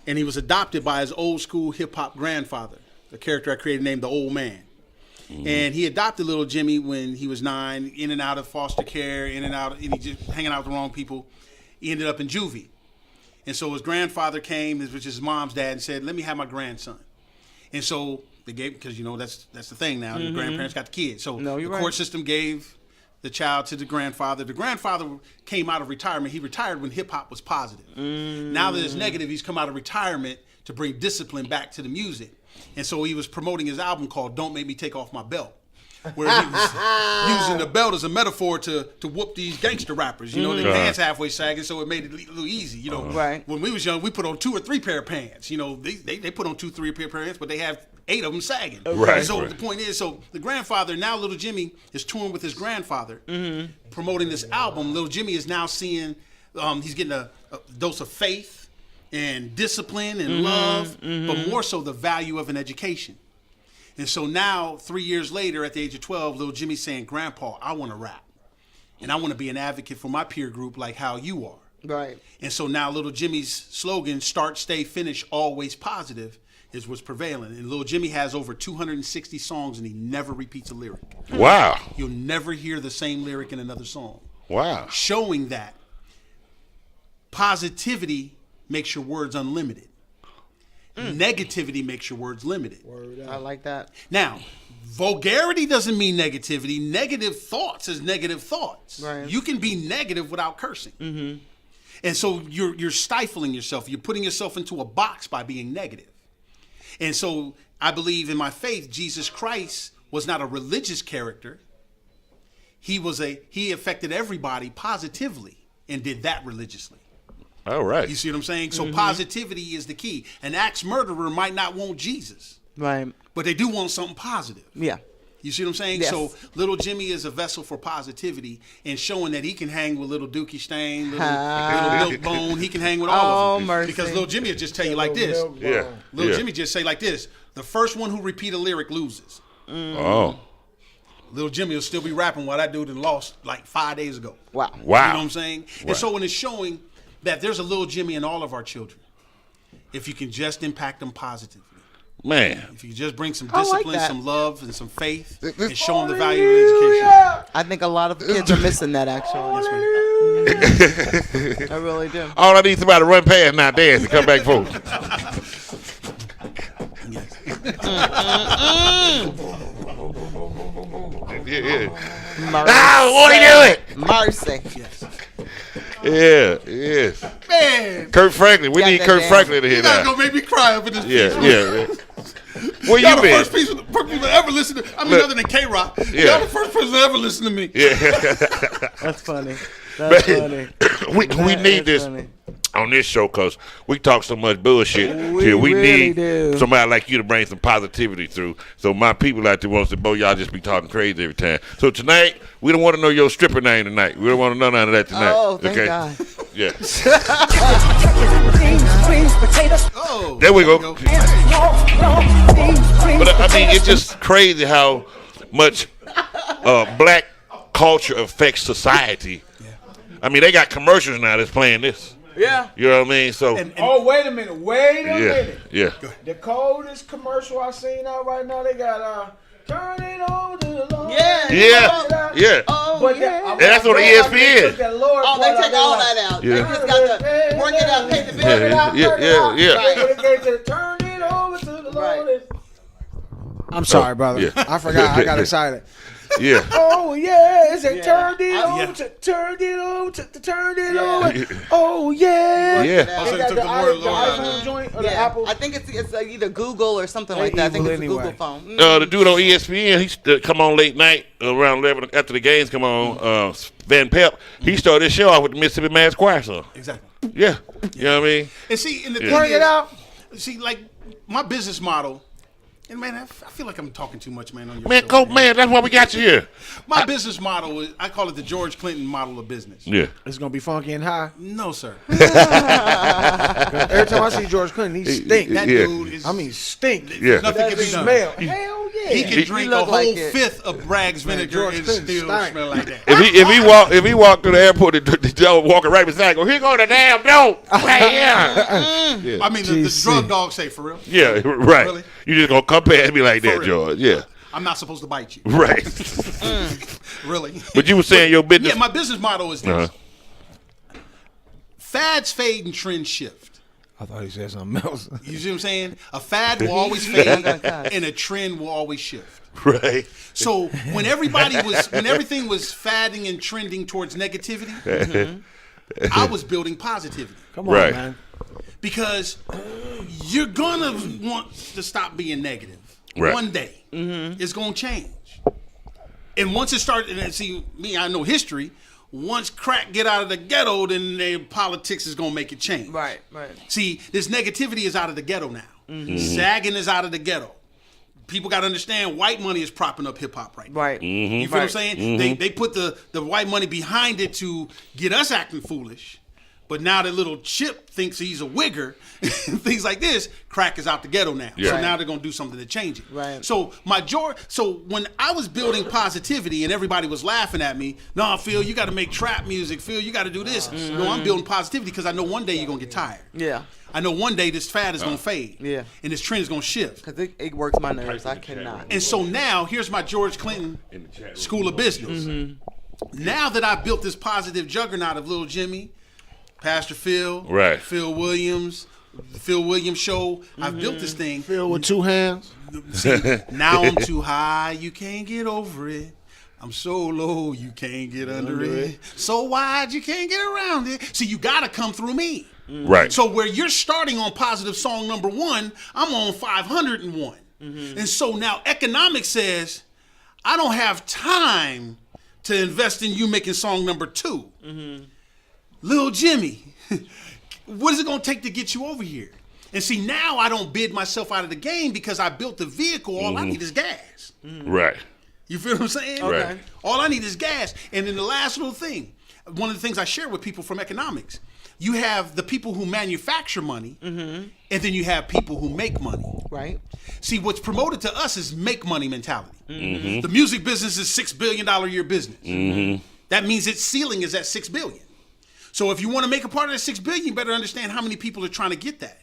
and he was adopted by his old school hip hop grandfather, the character I created named the Old Man. And he adopted little Jimmy when he was 9, in and out of foster care, in and out, and he just hanging out with the wrong people. He ended up in juvie. And so his grandfather came, which is his mom's dad, and said, "Let me have my grandson." And so they gave, because that's the thing now. The grandparents got the kids. So the court system gave the child to the grandfather. The grandfather came out of retirement. He retired when hip hop was positive. Now that it's negative, he's come out of retirement to bring discipline back to the music. And so he was promoting his album called "Don't Make Me Take Off My Belt," where he was using the belt as a metaphor to whoop these gangster rappers. You know, their pants halfway sagging, so it made it a little easy. You know, when we was young, we put on 2 or 3 pair of pants. You know, they put on 2, 3 pair of pants, but they have 8 of them sagging. Right. So the point is, so the grandfather, now little Jimmy is touring with his grandfather, promoting this album. Little Jimmy is now seeing, he's getting a dose of faith and discipline and love, but more so the value of an education. And so now, 3 years later, at the age of 12, little Jimmy's saying, Grandpa, I want to rap. And I want to be an advocate for my peer group like how you are. Right. And so now little Jimmy's slogan, start, stay, finish, always positive, is what's prevailing. And little Jimmy has over 260 songs and he never repeats a lyric. Wow. You'll never hear the same lyric in another song. Wow. Showing that positivity makes your words unlimited. Negativity makes your words limited. I like that. Now, vulgarity doesn't mean negativity. Negative thoughts is negative thoughts. Right. You can be negative without cursing. Mm-hmm. And so you're stifling yourself. You're putting yourself into a box by being negative. And so I believe in my faith, Jesus Christ was not a religious character. He affected everybody positively and did that religiously. All right. You see what I'm saying? So positivity is the key. An axe murderer might not want Jesus. Right. But they do want something positive. Yeah. You see what I'm saying? Yes. So little Jimmy is a vessel for positivity and showing that he can hang with little Dookie Stain, little Milk Bone. He can hang with all of them. Mercy. Because little Jimmy will just tell you like this. Yeah. Little Jimmy just say like this. The first one who repeat a lyric loses. Oh. Little Jimmy will still be rapping while that dude had lost like 5 days ago. Wow. You know Wow. what I'm saying? And so when it's showing that there's a little Jimmy in all of our children, if you can just impact them positively. Man. If you just bring some I like discipline, that. some love, and some faith, and show them the value of education. I think a lot of kids are missing that, actually. Yes, ma'am. I really do. All I need is somebody to run past now, dance, and come back forward. Yeah. Mercy. Ah, won't he do it? Mercy. Yeah, yes. Man, Kurt Franklin. We Got need that Kurt dance. Franklin to you hit guys that. gonna make me cry up in this Yeah, piece. yeah. Where Y'all you the been? first person to ever listen to. I mean, Look. other than K-Rock, Yeah. y'all the first person to ever listen to me. Yeah. That's funny. That's funny. we That need is this funny. on this show because we talk so much bullshit. We We really need do. somebody like you to bring some positivity through. So my people out there wants to, boy, y'all just be talking crazy every time. So tonight, we don't want to know your stripper name tonight. We don't want to know none of that tonight. Oh, thank okay? God. Yeah. Oh, There we go. But I mean, it's just crazy how much black culture affects society. I mean, they got commercials now that's playing this. Yeah. You know what I mean? So, Oh, wait a minute. Wait a yeah, minute. yeah. The coldest commercial I seen out right now, they got turn it on to the Lord. Yeah. Yeah, yeah. Oh, But yeah. And that's on the ESPN. Oh, they take all that out. Yeah. They just got to work it out, pay the bill. Yeah. When it came to turn it over to the Lord. Right. I'm sorry, brother. Yeah. I forgot. I got excited. Yeah. Oh yeah, it's a turned it Yeah. over, turned it over, turned it over. Oh yeah. Yeah. Also, They they got took the the word iPhone Lord. iPhone joint or the Yeah. Apple. I think it's either Google or something like that. I think evil it's a anyway. Google phone. The dude on ESPN, he come on late night around 11 after the games come on. Van Pep, he started his show off with the Mississippi Mass Choir song. Exactly. Yeah. You know what I mean? And see, and the Yeah. thing Bring is, it out. see, like my business model. And man, I feel like I'm talking too much, man. On your Man, show, go, man. That's why we got you here. My business model is, I call it the George Clinton model of business. Yeah. It's gonna be funky and high. No, sir. Every time I see George Clinton, he stink. That Yeah. dude is. I mean, stink. Yeah. nothing can be done. Smell. Hell yeah. He can drink a look whole like it. fifth of Bragg's vinegar George and Clinton still stank. smell like that. If he walk through the airport, the dog walking right beside, go, here go the damn dope. Right here. I mean, the drug dogs say for real. Yeah, right. Really? You just gonna come past me like that, real. George. Yeah. I'm not supposed to bite you. Right. Really. But you were saying your business. Yeah, my business model is this. Uh-huh. Fads fade and trends shift. I thought he said something else. You see what I'm saying? A fad will always fade God. and a trend will always shift. Right. So when everything was fadding and trending towards negativity, I was building positivity. Come on, Right. man. Because you're gonna want to stop being negative. Right. One day, it's gonna change. And once it started, and see me, I know history. Once crack get out of the ghetto, then politics is gonna make it change. Right, right. See, this negativity is out of the ghetto now. Sagging is out of the ghetto. People got to understand white money is propping up hip hop right now. Right. You feel what I'm saying? They put the white money behind it to get us acting foolish. But now that little Chip thinks he's a wigger, things like this, crack is out the ghetto now. Yeah. So now they're gonna do something to change it. Right. So so when I was building positivity and everybody was laughing at me, no, Phil, you got to make trap music. Phil, you got to do this. No, I'm building positivity because I know one day you're gonna get tired. Yeah. I know one day this fad is gonna fade. Yeah. And this trend is gonna shift. Because it works my nerves. I cannot. And so now here's my George Clinton School of Business. Now that I've built this positive juggernaut of Little Jimmy, Pastor Phil, Right. Phil Williams, the Phil Williams Show, I've built this thing. Phil with 2 hands. See, now I'm too high, you can't get over it. I'm so low, you can't get under it. So wide, you can't get around it. See, you gotta come through me. Right. So where you're starting on positive song number 1, I'm on 501. And so now economics says, I don't have time to invest in you making song number 2. Lil Jimmy, what is it gonna take to get you over here? And see, now I don't bid myself out of the game because I built the vehicle. All I need is gas. Right. You feel what I'm saying? Okay. Right. All I need is gas. And then the last little thing, one of the things I share with people from economics, you have the people who manufacture money, and then you have people who make money. Right. See, what's promoted to us is make money mentality. The music business is $6 billion a year business. That means its ceiling is at $6 billion. So if you want to make a part of that $6 billion, you better understand how many people are trying to get that.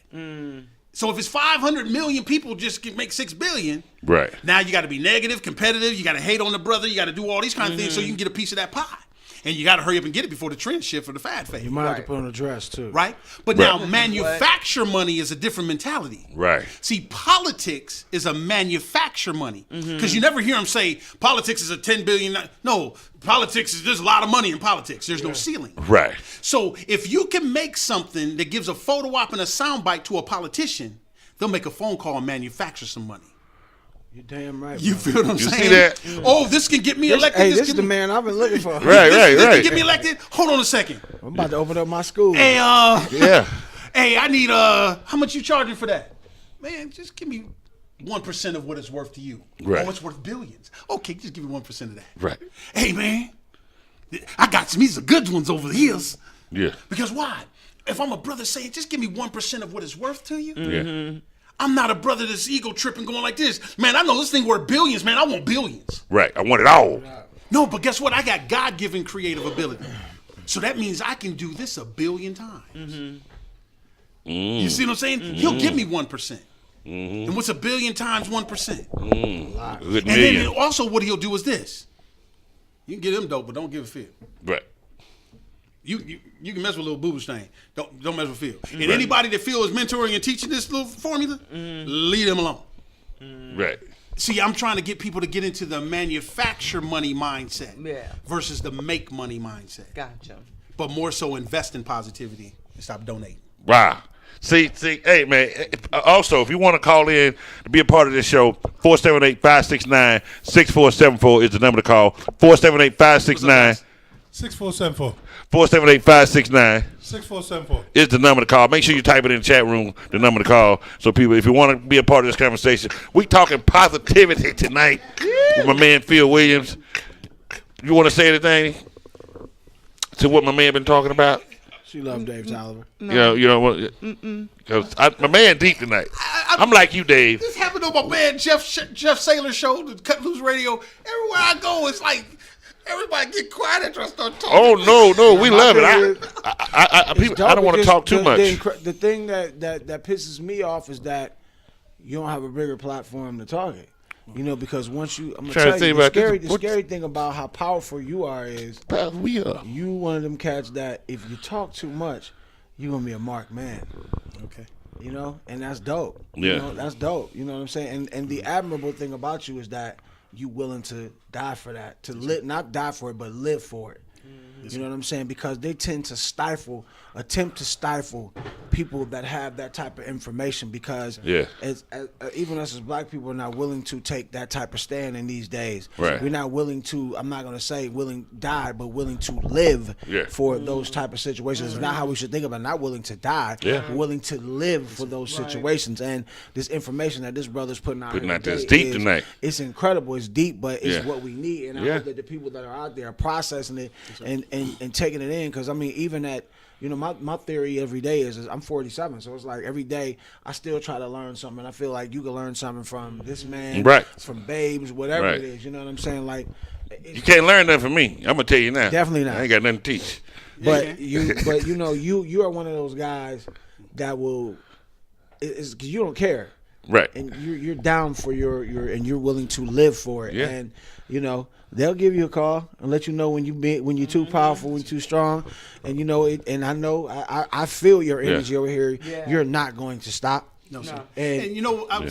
So if it's 500 million people just can make $6 billion, Right. now you got to be negative, competitive. You got to hate on the brother. You got to do all these kind of things so you can get a piece of that pie. And you got to hurry up and get it before the trend shift or the fad fade. You might have to put on a dress too. Right? But now manufacture money is a different mentality. Right. See, politics is a manufacture money. Because you never hear them say politics is a 10 billion. No, politics is, there's a lot of money in politics. There's no ceiling. Right. So if you can make something that gives a photo op and a soundbite to a politician, they'll make a phone call and manufacture some money. You're damn right. You bro. feel what I'm You saying? see that? Oh, this can get me elected. Hey, this is can- the man I've been looking for. Right. This can get me elected. Hold on a second. I'm about to open up my school. Hey, Yeah. hey, I need how much you charging for that? Man, just give me 1% of what it's worth to you. Right. Oh, it's worth billions. Okay, just give me 1% of that. Right. Hey, man, I got some these are good ones over the years. Yeah. Because why? If I'm a brother saying, just give me 1% of what it's worth to you, Yeah. I'm not a brother that's ego tripping going like this. Man, I know this thing worth billions, man. I want billions. Right. I want it all. No, but guess what? I got God-given creative ability. So that means I can do this 1 billion times. You see what I'm saying? He'll give me 1%. And what's 1 billion times 1%? Good And then million. also what he'll do is this. You can get him dope, but don't give a Phil. Right. You can mess with little boo-boo stain. Don't mess with Phil. And anybody that Phil is mentoring and teaching this little formula, leave them alone. Right. See, I'm trying to get people to get into the manufacture money mindset versus the make money mindset. Gotcha. But more so invest in positivity and stop donating. Wow. See, hey, man, also, if you want to call in to be a part of this show, 478-569-6474 is the number to call. 478-569 6474. 478-569 6474. is the number to call. Make sure you type it in the chat room, the number to call. So people, if you want to be a part of this conversation, we talking positivity tonight with my man Phil Williams. You want to say anything to what my man been talking about? She loved Dave Tolliver. No. You know what? Because my man deep tonight. I'm like you, Dave. This happened on my man Jeff Saylor show, the Cut Loose Radio. Everywhere I go, it's like everybody get quiet after I start talking. Oh no, we love it. I don't want to talk too much. The thing that pisses me off is that you don't have a bigger platform to target. You know, because once you, I'm gonna tell you, the scary thing about how powerful you are is you one of them cats that if you talk too much, you're gonna be a marked man. Okay. You know, and that's dope. Yeah. You know, that's dope. You know what I'm saying? And the admirable thing about you is that you willing to die for that, to live, not die for it, but live for it. You know what I'm saying? Because they tend to attempt to stifle people that have that type of information because even us as black people are not willing to take that type of stand in these days. Right. We're not willing to, I'm not going to say willing die, but willing to live for those type of situations. It's not how we should think about it. Not willing to die, but willing to live for those situations. And this information that this brother's putting out there is deep tonight. It's incredible. It's deep, but it's what we need. And I hope that the people that are out there are processing it and taking it in. Because I mean, even at my theory every day is I'm 47, so it's like every day I still try to learn something. I feel like you can learn something from this man, right? From Babes, whatever right. it is. You know what I'm saying? Like, you can't learn nothing from me. I'm gonna tell you now. Definitely not. I ain't got nothing to teach. But you are one of those guys that will, is because you don't care, right? And you're down for your and you're willing to live for it, and they'll give you a call and let you know when you're too powerful, when you're too strong, and and I know I feel your energy over here. Yeah. You're not going to stop. No, sir. And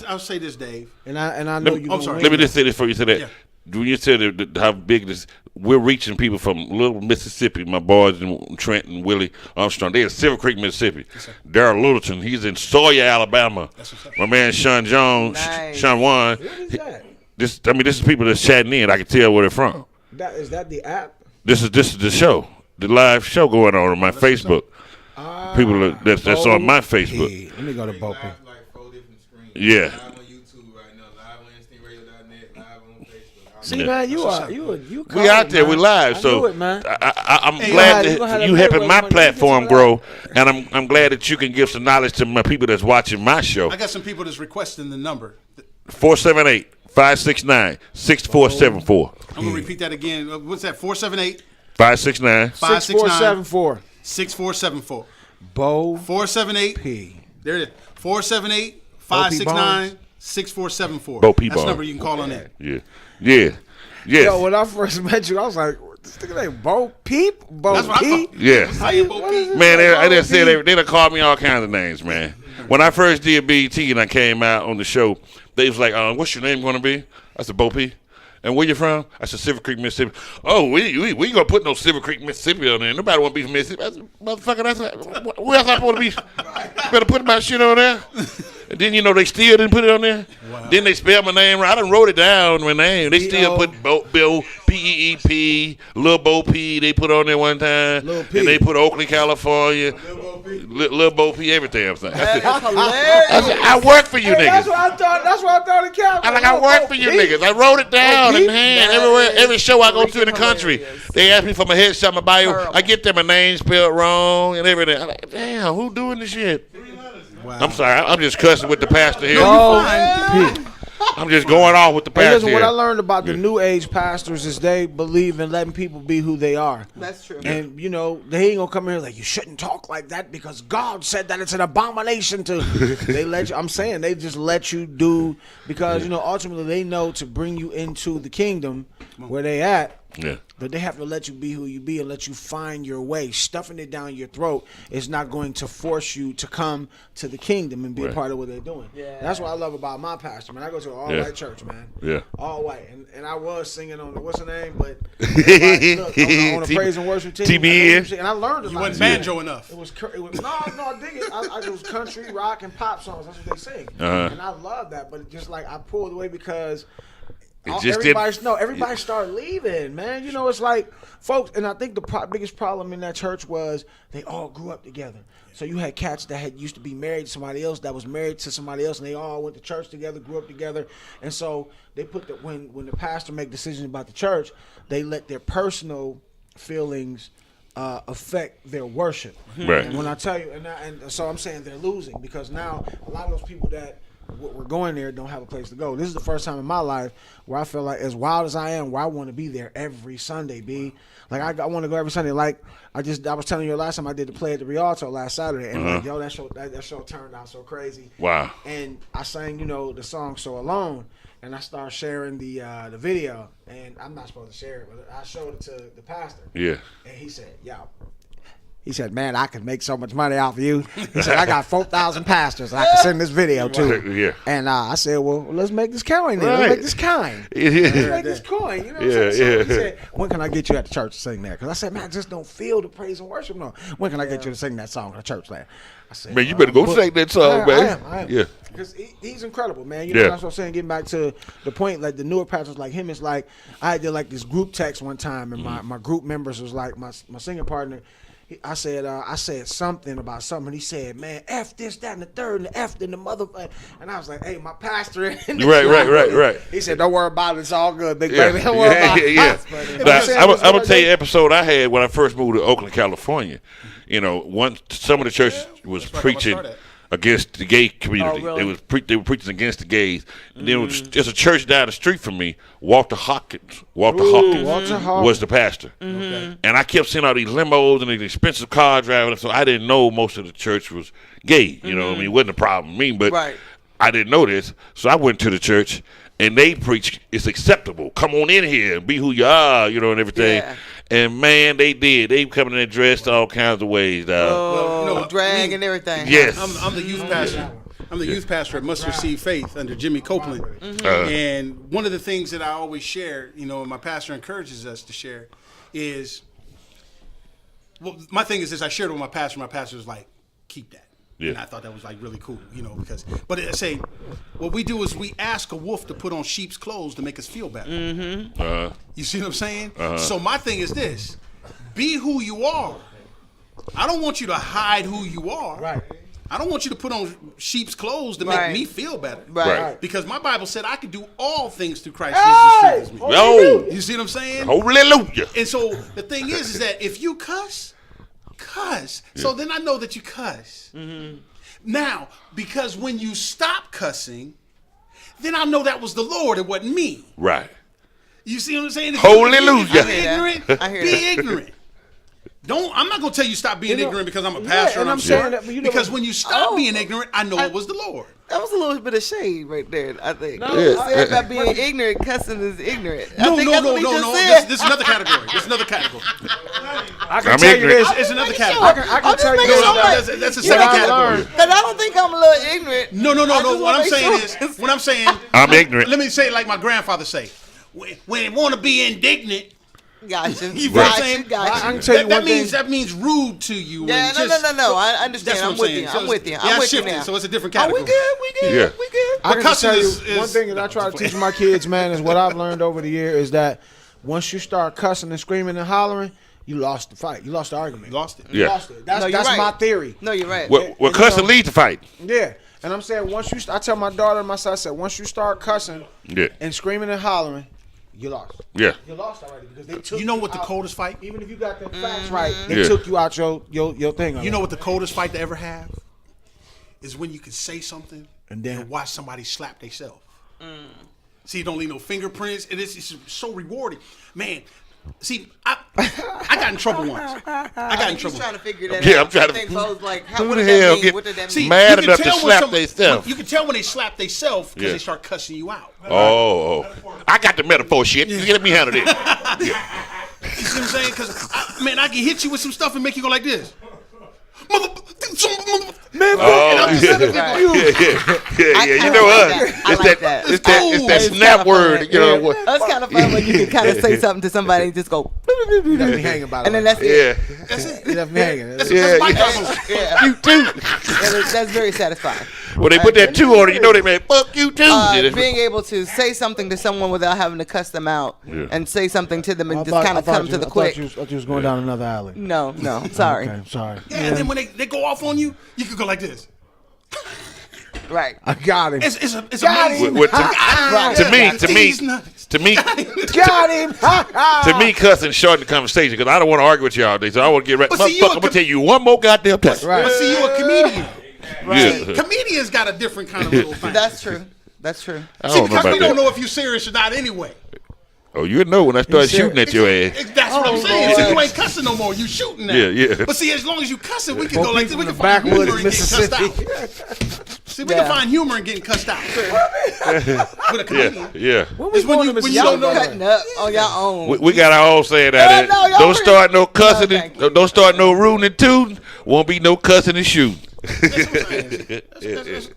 I'll say this, Dave. And I know you. I'm sorry. Let me just say this before you say that. Yeah. When you said how big this, we're reaching people from Little Mississippi. My boys in Trenton, Willie Armstrong, they're in Silver Creek, Mississippi. Yes, Darrell Littleton, he's in Sawyer, Alabama. My man Sean Jones, Sean Juan. What is that? This is people that's chatting in. I can tell where they're from. Is that the app? This is the show, the live show going on my Facebook. People that's on my Facebook. Hey, let me go to Bo P. Yeah. See, man, you we out there, we live. So I'm glad that you helping my platform grow, and I'm glad that you can give some knowledge to my people that's watching my show. I got some people that's requesting the number. 478-569-6474. I'm gonna repeat that again. What's that? 478-569-6474. 6474. Bo 478 P. There it is. 478-569-6474. Bo P. That's the number you can call on that. Yeah. Yes. Yo, when I first met you, I was like, this nigga named Bo Peep? Bo Peep? Yeah. Man, they said they done called me all kinds of names, man. When I first did BET and I came out on the show, they was like, what's your name going to be? I said, Bo P. And where you from? I said, Silver Creek, Mississippi. Oh, we gonna put no Silver Creek, Mississippi on there. Nobody want to be from Mississippi. I said, motherfucker, where else I supposed to be? Better put my shit on there. And then, they still didn't put it on there. Wow. Then they spelled my name right. I done wrote it down, my name. They still put Bill, P-E-E-P, Lil Bo P, they put on there one time. And they put Oakland, California. Lil Bo P, every damn thing. That's hilarious. I work for you niggas. That's what I thought it counted. I work for you niggas. I wrote it down in hand everywhere. Every show I go to in the country, they ask me for my headshot, my bio. I get them, my name spelled wrong and everything. I'm like, damn, who doing this shit? Wow. I'm sorry. I'm just cussing with the pastor here. I'm just going off with the pastor listen, here. What I learned about the new age pastors is they believe in letting people be who they are. That's true. And, they ain't going to come here like, you shouldn't talk like that because God said that it's an abomination to. They let you, I'm saying, they just let you do, because, ultimately they know to bring you into the kingdom where they at. Yeah. But they have to let you be who you be and let you find your way. Stuffing it down your throat is not going to force you to come to the kingdom and be a part of what they're doing. Yeah. That's what I love about my pastor, man. I go to an all-white church, man. Yeah. All white. And I was singing on the, what's her name? But on the praise and worship team. TBN. And I learned a lot. You wasn't banjo enough. It was no, I dig it. It was country, rock, and pop songs. That's what they sing. And I love that. But just like I pulled away because everybody started leaving, man. It's like folks, and I think the biggest problem in that church was they all grew up together. So you had cats that used to be married to somebody else that was married to somebody else, and they all went to church together, grew up together, and so they put when the pastor make decisions about the church, they let their personal feelings affect their worship. Right. And when I tell you, and so I'm saying they're losing because now a lot of those people that we're going there don't have a place to go. This is the first time in my life where I feel like, as wild as I am, where I want to be there every Sunday, B. Like I want to go every Sunday. Like I was telling you last time I did the play at the Rialto last Saturday, and like, yo, that show turned out so crazy. Wow. And I sang, the song "So Alone," and I started sharing the video, and I'm not supposed to share it, but I showed it to the pastor. Yeah. And he said, "Yo." He said, man, I could make so much money off of you. He said, I got 4,000 pastors I can send this video to. Yeah. And I said, well, let's make this coin then. Right. Let's make this coin. Let's make this coin. You know what I'm saying? So he said, when can I get you at the church to sing that? Because I said, man, I just don't feel the praise and worship. No. When can I get you to sing that song at the church land? I said, man, you better go sing that song, man. I am. Yeah. Because he's incredible, man. That's what I'm saying. Getting back to the point, like the newer pastors like him, it's like I did like this group text one time, and my group members was like my singing partner. I said something about something. And he said, "Man, F this, that, and the third, and the F and the mother." And I was like, "Hey, my pastor." Right. He said, "Don't worry about it. It's all good, big baby. Don't worry about it." I'm gonna tell you an episode I had when I first moved to Oakland, California. You know, some of the churches was preaching against the gay community. Oh, really? They were preaching against the gays. And then there's a church down the street from me, Walter Hawkins was the pastor. And I kept seeing all these limos and these expensive car driving, so I didn't know most of the church was gay. You know what I mean? It wasn't a problem with me, but I didn't know this. So I went to the church, and they preached it's acceptable. Come on in here and be who you are, you know, and everything. Yeah. And man, they did. They coming in dressed all kinds of ways, dog. Oh, drag and everything. Yes. I'm the youth pastor. I'm the youth pastor at Must Receive Faith under Jimmy Copeland. And one of the things that I always share, you know, and my pastor encourages us to share is, well, my thing is this, I shared it with my pastor. My pastor was like, keep that. Yeah. And I thought that was like really cool, you know, because, but I say, what we do is we ask a wolf to put on sheep's clothes to make us feel better. You see what I'm saying? So my thing is this, be who you are. I don't want you to hide who you are. Right. I don't want you to put on sheep's clothes to make me feel better. Right. Because my Bible said I could do all things through Christ Jesus who strengthens me. Yo. You see what I'm saying? Hallelujah. And so the thing is that if you cuss. So then I know that you cuss. Now, because when you stop cussing, then I know that was the Lord. It wasn't me. Right. You see what I'm saying? Hallelujah. If you're ignorant, be ignorant. I'm not gonna tell you stop being ignorant because I'm a pastor and I'm saying that, because when you stop being ignorant, I know it was the Lord. That was a little bit of shade right there, I think. No, said about being ignorant, cussing is ignorant. No. This is another category. I can tell you this. It's another category. I can tell you this. That's a second category. Because I don't think I'm a little ignorant. No. What I'm saying is, I'm ignorant. Let me say it like my grandfather say. When you want to be indignant. Gotcha. You know what I'm saying? I can tell you one thing. That means rude to you. Yeah, no. I understand. I'm with you. I'm with you now. So it's a different category. We good. I can tell you one thing that I try to teach my kids, man, is what I've learned over the year is that once you start cussing and screaming and hollering, you lost the fight. You lost the argument. You lost it. You lost it. That's my theory. No, you're right. Well, cussing leads to fight. Yeah. And I'm saying I tell my daughter and my son, I said, once you start cussing and screaming and hollering, you lost. Yeah. You lost already because they took you know what the coldest fight? Even if you got the facts right, they took you out your thing. You know what the coldest fight to ever have? Is when you can say something and then watch somebody slap themselves. See, you don't leave no fingerprints. It's so rewarding. Man, see, I got in trouble once. I got in trouble. Trying to figure that out. Yeah, I'm trying to. Who the hell get mad enough to slap themselves? You can tell when they slap themselves because they start cussing you out. Oh. I got the metaphor shit. You let me handle it. You see what I'm saying? Because, I can hit you with some stuff and make you go like this. Yeah. You know us. It's that snap word. You know what? That's kind of fun when you can kind of say something to somebody and just go. You left me hanging by the way. And then that's it. That's it. You left me hanging. That's my job. You too. That's very satisfying. When they put that 2 on it, you know they mean fuck you too. Being able to say something to someone without having to cuss them out and say something to them and just kind of cut them to the quick. I thought you was going down another alley. No, sorry. Okay, sorry. Yeah, and then when they go off on you, you can go like this. Right. I got him. It's amazing. To me, got him. To me, cussing shorten the conversation because I don't want to argue with you all day. So I want to get right. Motherfucker, I'm gonna tell you one more goddamn time. Right. But see, you a comedian. Right. See, comedians got a different kind of little thing. That's true. See, because we don't know if you're serious or not anyway. Oh, you know when I start shooting at your ass. That's what I'm saying. See, you ain't cussing no more. You shooting now. Yeah. But see, as long as you cussing, we can go like this. We can find humor in getting cussed out. See, we can find humor in getting cussed out. With a comedian. Yeah. It's when you don't know. Cutting up on your own. We got our own saying out there. Don't start no cussing. Don't start no rooting and tooting. Won't be no cussing and shooting.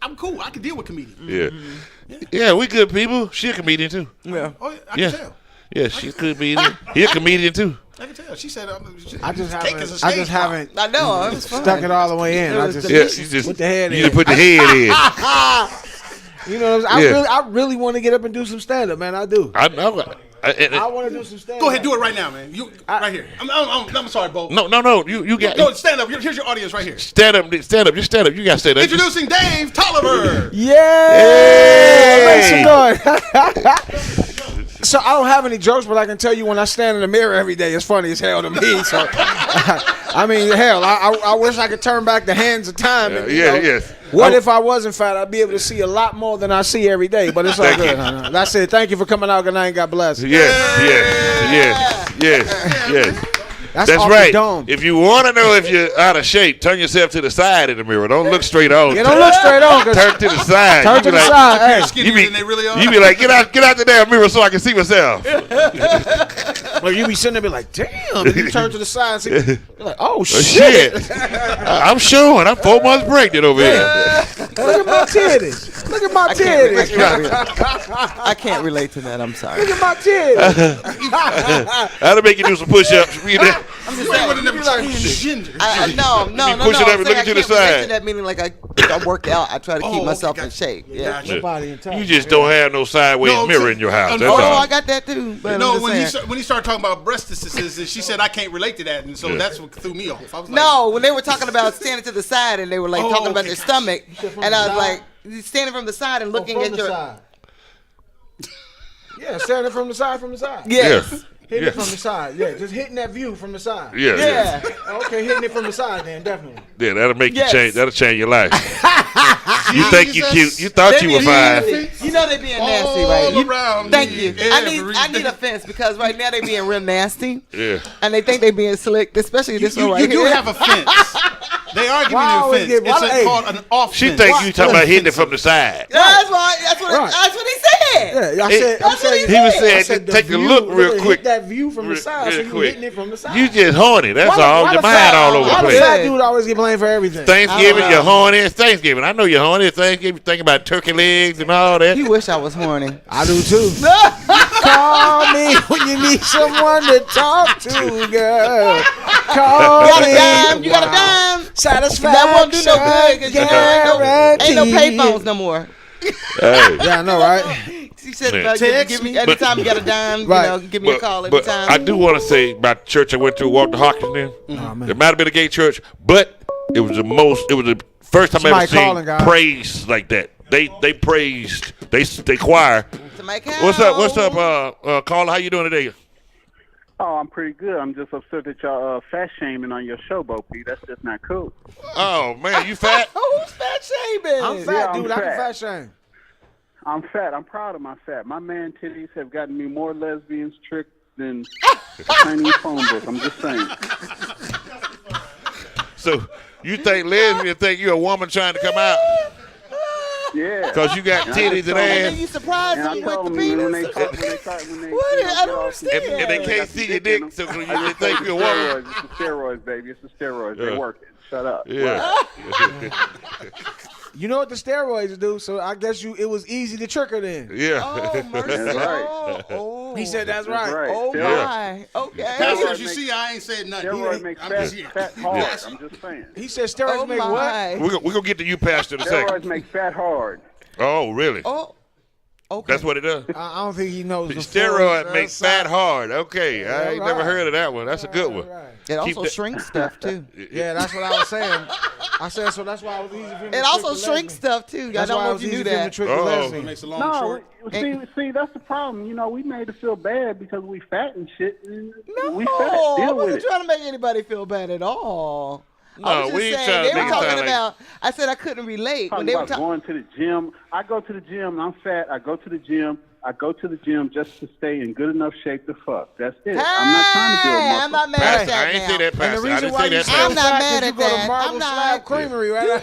I'm cool. I can deal with comedians. Yeah, we good people. She a comedian too. Yeah. Oh, I can tell. Yeah, she's a comedian. He a comedian too. I can tell. She said, I just haven't. I know. I was stuck it all the way in. I just put the head in. You just put the head in. You know what I'm saying? I really want to get up and do some stand up, man. I do. I know. I want to do some stand. Go ahead, do it right now, man. Right here. I'm sorry, Bo. No. You got. No, stand up. Here's your audience right here. Stand up. Just stand up. You got to stand up. Introducing Dave Tolliver. Yeah. Make some noise. So I don't have any jokes, but I can tell you when I stand in the mirror every day, it's funny as hell to me. So, I mean, hell, I wish I could turn back the hands of time. And, Yes. What if I wasn't fat? I'd be able to see a lot more than I see every day. But it's all good. That's it. Thank you for coming out. Good night. God bless. Yes. That's off right. The dome. If you want to know if you're out of shape, turn yourself to the side in the mirror. Don't look straight on. Yeah, don't look straight on. Turn to the side. Turn to the side. Hey. Skinnier than they really are. You be like, get out the damn mirror so I can see myself. Well, you be sitting there, be like, damn. You turn to the side and see, you're like, oh Shit. I'm showing. I'm 4 months pregnant over here. Look at my titties. Look at my titties. I can't relate to that. I'm sorry. Look at my titties. That'll make you do some push-ups. I'm just saying. No. Push it up and look to the side. That meaning like I work out. I try to keep myself in shape. Yeah. You just don't have no sideways mirror in your house. That's all. I got that too. But no, when he started talking about breast diseases, she said I can't relate to that, and so that's what threw me off. I was like, no, when they were talking about standing to the side and they were like talking about their stomach, and I was like standing from the side and looking at your. Side. Yeah, standing from the side. Yes. Hitting it from the side. Yeah, just hitting that view from the side. Yeah. Okay, hitting it from the side then, definitely. Yeah, that'll make you change. That'll change your life. You think you cute. You thought you were fine. You know they being nasty, right? Around Thank you. I need a fence because right now they being real nasty. Yeah. And they think they being slick, especially this one right you here. do have a fence. They are giving you a fence. It's called an off fence. She think you talking about hitting it from the side. That's what he said. Yeah, He was saying take a look real quick. Hit that view from the side, so you hitting it from the side. You just horny. That's all. Your mind all over the Why place. the fat dude always get blamed for everything? Thanksgiving, you're horny. It's Thanksgiving. I know you're horny. It's Thanksgiving. Think about turkey legs and all that. You wish I was horny. I do too. Call me when you need someone to talk to, girl. Call me. You got a dime. Satisfaction. That won't do no good because ain't no payphones no more. Hey. Yeah, I know, right? She said, Text give me anytime you got a dime, give me a call every time. I do want to say about the church I went to, walked to Hawkins in. It might have been a gay church, but it was the first time I ever seen praise like that. They praised, they choir. What's up, Carla? How you doing today? Oh, I'm pretty good. I'm just upset that y'all fat shaming on your show, Bo P. That's just not cool. Oh man, you fat? Who's fat shaming? I'm fat, dude. I can fat shame. I'm fat. I'm proud of my fat. My man titties have gotten me more lesbians tricked than Chinese phone book. I'm just saying. So you think lesbians think you're a woman trying to come out? Yeah. Because you got titties and ass. And you surprised me with the penis? I don't understand. And they can't see your dick, so they think you're a woman. It's the steroids, baby. It's the steroids. They work it. Shut up. Yeah. You know what the steroids do, so I guess it was easy to trick her then. Yeah. Oh, mercy. That's right. He said that's right. Oh, my. Okay. Pastors, you see, I ain't said nothing. Steroids make fat hard. I'm just saying. He said steroids make what? We're going to get to you, Pastor, in a second. Steroids make fat hard. Oh, really? Oh, okay. That's what it does. I don't think he knows. The steroid makes fat hard. Okay, I ain't never heard of that one. That's a good one. It also shrinks stuff too. Yeah, that's what I was saying. I said so. That's why it was easy for him. It also shrinks stuff too. I don't know if you knew that. It makes a long short. See, that's the problem. You know, we made it feel bad because we fat and shit. No, we fat. I wasn't trying to make anybody feel bad at all. I was just saying, they were talking about, I said I couldn't relate. When they were going to the gym. I go to the gym and I'm fat. I go to the gym. I go to the gym just to stay in good enough shape to fuck. That's it. I'm not trying to do a muscle. I'm not mad at that. I ain't say that, Pastor. And the reason why you I'm not mad at you go to that. Marble I'm not. Slab Creamery, right?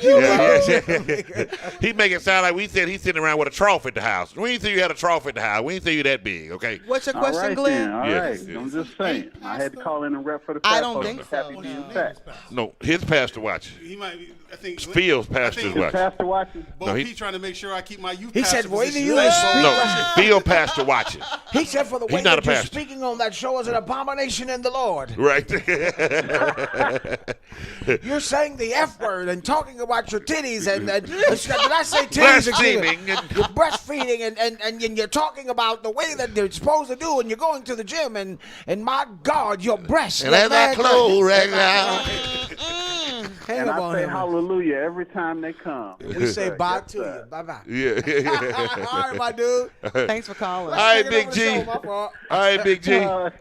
He make it sound like we said he's sitting around with a trough at the house. We didn't say you had a trough at the house. We didn't say you that big, okay? What's your question, all right, Glenn? All right. I'm just saying. I had to call in and rep for the fat I don't folks. think so. Happy being fat. No, his pastor watch. He might be, I think. Phil's pastor's watch. Pastor watches. Bo P trying to make sure I keep my youth. He said, "Boy, position. you No, your pastor watching. He said, for the way not that a you're pastor. speaking on that show is an abomination in the Lord. Right. You're saying the F word and talking about your titties and did I say titties? Blaspheming. You're breastfeeding and you're talking about the way that they're supposed to do, and you're going to the gym and my God, your breasts. And that's my clothes right now. And I say hallelujah every time they come. We say bye Yes, to sir. you. Bye-bye. Yeah. All right, my dude. Thanks for calling. All right, Take it Big over the G. show, my fault. All right, Big G. All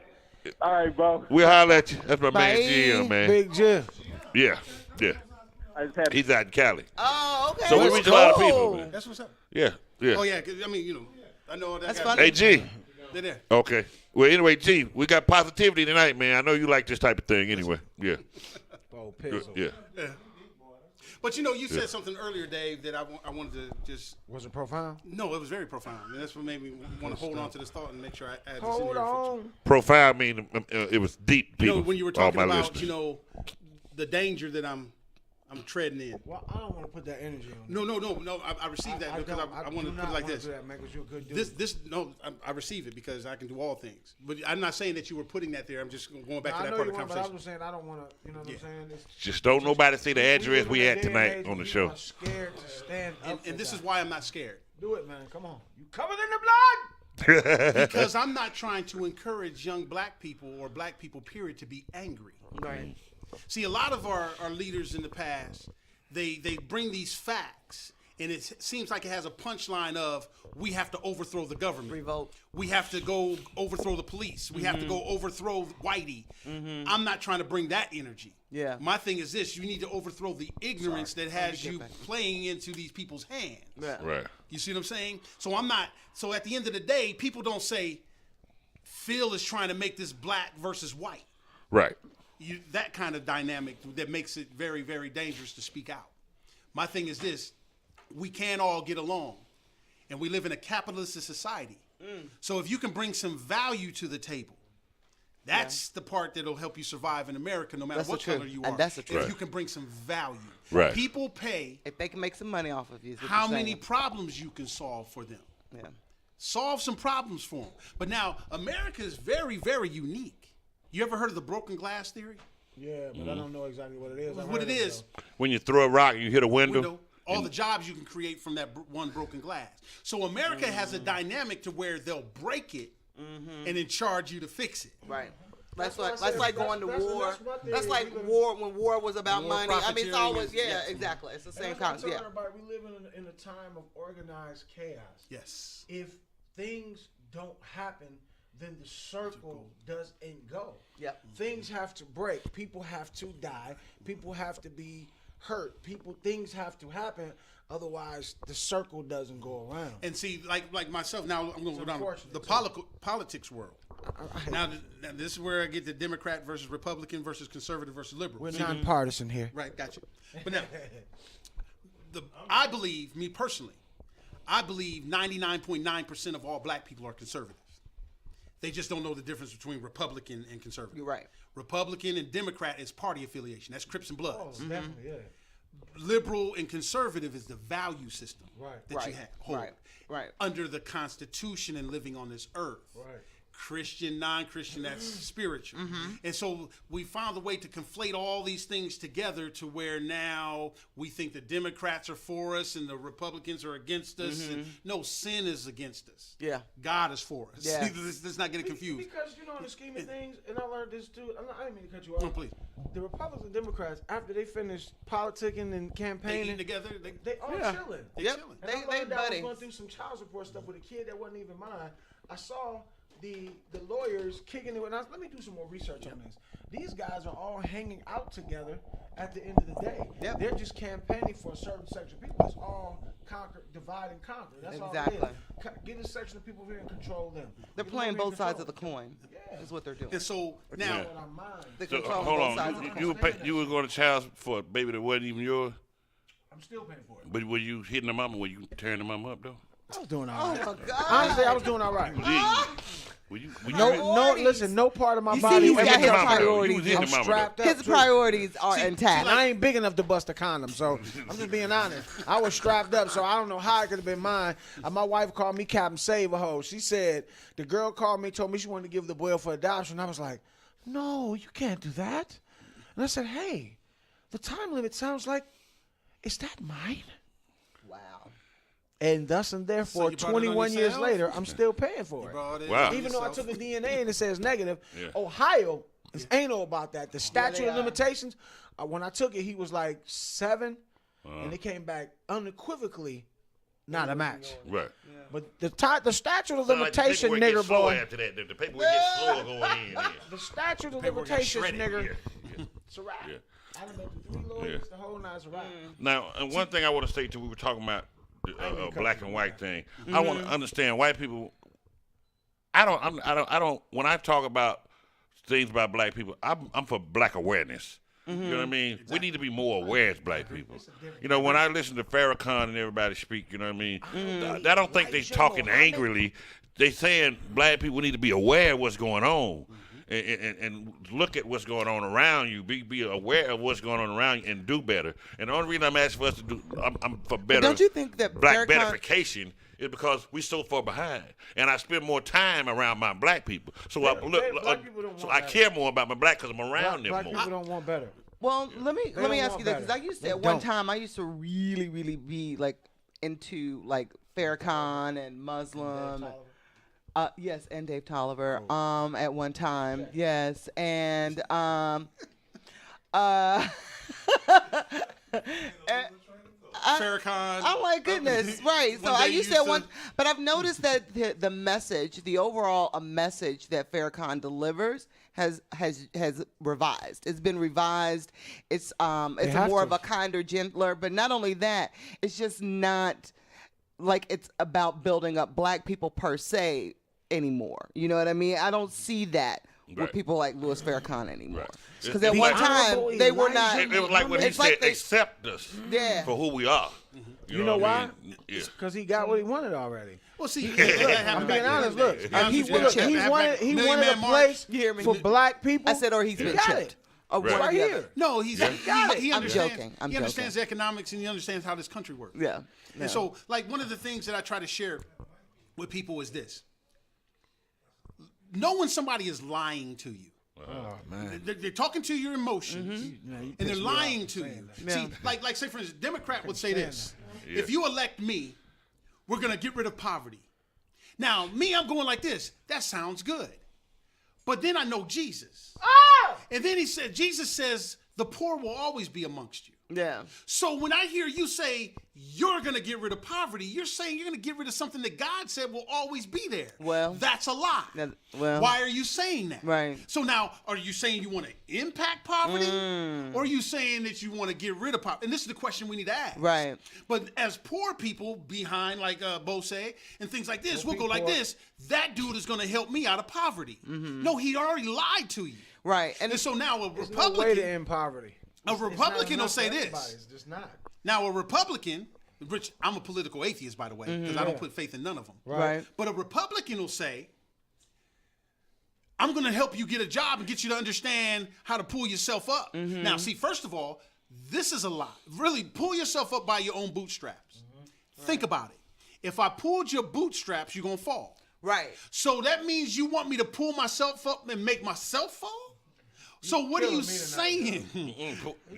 right, bro. We'll holler at you. That's my Bye. man Jim, man. Big Jim. Yeah. I just had He's out in Cali. Oh, okay. So we Let's reach a lot of go. people, man. That's what's up. Yeah. Oh yeah, 'cause, I mean, you know, I know that. That's guy- funny. Hey, G. They're there. Okay. Well, anyway, G, we got positivity tonight, man. I know you like this type of thing anyway. Yeah. Oh, Good. piss. Yeah. Yeah. But you know, you said something earlier, Dave, that I wanted to just. Was it profound? No, it was very profound, and that's what made me want to hold on to this thought and make sure I add this in Hold here. on. Profound mean it was deep, You people. know, when you were all talking my about, listeners. you know, the danger that I'm treading in. Well, I don't want to put that energy on. No. I received that because I want to put it like this. That, man, 'cause you're a good dude. I receive it because I can do all things. But I'm not saying that you were putting that there. I'm just going back to I that know part you of the want, but I conversation. was saying I don't want to. You know what I'm saying? It's, Just don't nobody say the address we live at in a day and tonight age on the where show. you are scared to stand up And for this God. is why I'm not scared. Do it, man. Come on. You covered in the blood. Because I'm not trying to encourage young black people or black people, period, to be angry. Right. See, a lot of our leaders in the past, they bring these facts, and it seems like it has a punchline of, we have to overthrow the government. Revolt. We have to go overthrow the police. We have to go overthrow Whitey. I'm not trying to bring that energy. Yeah. My thing is this: you need to overthrow the ignorance that has you playing into these people's hands. Yeah. Right. You see what I'm saying? So I'm not. So at the end of the day, people don't say Phil is trying to make this black versus white. Right. That kind of dynamic that makes it very, very dangerous to speak out. My thing is this: we can't all get along, and we live in a capitalist society. So if you can bring some value to the table, that's the part that'll help you survive in America, no matter That's the what color truth. you And are. that's the If truth. you can bring some value, Right. people pay If they can make some money off of you. is what how you're many saying. problems you can solve for them. Yeah. Solve some problems for them. But now, America is very, very unique. You ever heard of the broken glass theory? Yeah, but I don't know exactly what it is. I've What heard it of is, When you throw a rock and you hit a window, all the jobs you can create from that one broken glass. So America has a dynamic to where they'll break it and then charge you to fix it. Right. That's what I like said. going to That's- war. that's my theory. That's like We live in- war when war was about War, money. I mean, it's profiteering, always yes. exactly. It's the same And that's what I'm concept. talking about. We live in a time of organized chaos. Yes. If things don't happen, then the circle doesn't go. Yep. Things have to break. People have to die. People have to be hurt. Things have to happen. Otherwise, the circle doesn't go around. And see, like myself, now I'm going to go down unfortunate, the too. politics world. Now this is where I get the Democrat versus Republican versus conservative versus liberal. We're See, nonpartisan here. Right, gotcha. But now, I believe, me personally, I believe 99.9% of all black people are conservative. They just don't know the difference between Republican and conservative. You're right. Republican and Democrat is party affiliation. That's Crips and Bloods. Oh, definitely, yeah. Liberal and conservative is the value system that Right. you have hold Right. under the Constitution and living on this earth. Right. Christian, non-Christian, that's spiritual. And so we found a way to conflate all these things together to where now we think the Democrats are for us and the Republicans are against us. And no, sin is against us. Yeah. God is for us. Yeah. Let's not get it confused. Because, you know, in the scheme of things, and I learned this too, I didn't mean to cut you off. No, please. The Republicans and Democrats, after they finish politicking and They campaigning, eat together. they all Yeah. chilling. They Yep. chilling. And I They learned that I was buddies. going through some child support stuff with a kid that wasn't even mine. I saw the lawyers kicking it. And let me do some more research on this. These guys are all hanging out together at the end of the day. Yep. They're just campaigning for a certain section of people. It's all divide and conquer. That's all Exactly. it is. Get a section of people here and control them. They're Get playing them here both and sides of the control coin. Yeah. Is what they're doing. And so now, them. What I mind. They're So, controlling hold both sides of the on. coin. You were going to child for a baby that wasn't even yours, I'm still paying for it. but were you hitting the mama? Were you tearing the mama up though? I was doing all Oh right. my God. Honestly, I was doing all right. Listen, no part of my You see, body. he's got his I'm priorities. strapped up. His too. priorities are intact. And I ain't big enough to bust a condom, so I'm just being honest. I was strapped up, so I don't know how it could have been mine. My wife called me Captain Save-A-Ho. She said, the girl called me, told me she wanted to give the boy up for adoption. I was like, no, you can't do that. And I said, hey, the time limit sounds like, is that mine? Wow. And thus and therefore, you brought it on 21 years yourself? later, I'm still paying for it. Wow. Even though I yourself. took a DNA and it says negative, Yeah. Ohio ain't know about that. The statute they of are. limitations, when I took it, he was like 7, and it came back unequivocally not a match. Right. But the statute of Sound like the limitation, paperwork gets nigger slower boy, after that. The paperwork gets slower going in. Yeah. the statute of Paperwork got limitations, shredded. nigger, Yeah. it's a wrap. Yeah. I done met the 3 lawyers, the whole nine's a wrap. Now, and one thing I want to say too, we were talking about the black and white thing. I want Mm-hmm. to understand white people. I don't. When I talk about things about black people, I'm for black awareness. You know what I mean? We need to be more aware as black people. You know, when I listen to Farrakhan and everybody speak, you know what I mean? I don't think they talking angrily. They saying black people need to be aware of what's going on. And look at what's going on around you. Be aware of what's going on around you and do better. And the only reason I'm asking for us to do, I'm for better. But don't you think that black Farrakhan- benefication is because we so far behind, and I spend more time around my black people. So Black people don't so want I that. care more about my black because I'm around Black them people more. don't want better. Well, let me don't ask want you that because I better. used to They at one don't. time I used to really be like into like Farrakhan and Muslim. Yes, and Dave Tolliver. At one time, yes, and Farrakhan. Oh my goodness, right. So One day I you used used to one, to- but I've noticed that the message, the overall message that Farrakhan delivers has revised. It's been revised. It's have more to. of a kinder, gentler. But not only that, it's just not like it's about building up black people per se anymore. You know what I mean? I don't see that with Right. people like Louis Farrakhan anymore. Right. Because It- at it- one the time Honorable they were not. Elijah It was like when he It's like said, they- accept us Yeah. for who we are. You know what I why? mean? Yeah. Because he got what he wanted already. Well, see, I'm being honest. Look, he Million wanted a Man place You hear me? for black people. I said, or he's he been got chipped. it. Oh, Right. one or Right the here. other. No, he got it. he I'm understands. joking. I'm he understands joking. economics and he understands how this country works. Yeah. And so, like, one of the things that I try to share with people is this: know when somebody is lying to you. They're talking to your emotions, and they're lying to you. See, like say for instance, Democrat would say this: if you elect me, we're gonna get rid of poverty. Now, me, I'm going like this. That sounds good, but then I know Jesus, and then he said, Jesus says, the poor will always be amongst you. Yeah. So when I hear you say you're going to get rid of poverty, you're saying you're going to get rid of something that God said will always be there. Well, that's a lie. Why are you saying that? Right. So now, are you saying you want to impact poverty, or are you saying that you want to get rid of poverty? And this is the question we need to ask. Right. But as poor people behind, like Bo say, and things like this, we'll go like this. That dude is going to help me out of poverty. No, he already lied to you. Right. And so now a There's Republican. no way to end poverty. A Republican will say this. It's just not. Now, a Republican, which I'm a political atheist, by the way, because I don't put faith in none of them. Right. But a Republican will say, I'm going to help you get a job and get you to understand how to pull yourself up. Now, see, first of all, this is a lie. Really, pull yourself up by your own bootstraps. Think about it. If I pulled your bootstraps, you're going to fall. Right. So that means you want me to pull myself up and make myself fall? So what are you saying?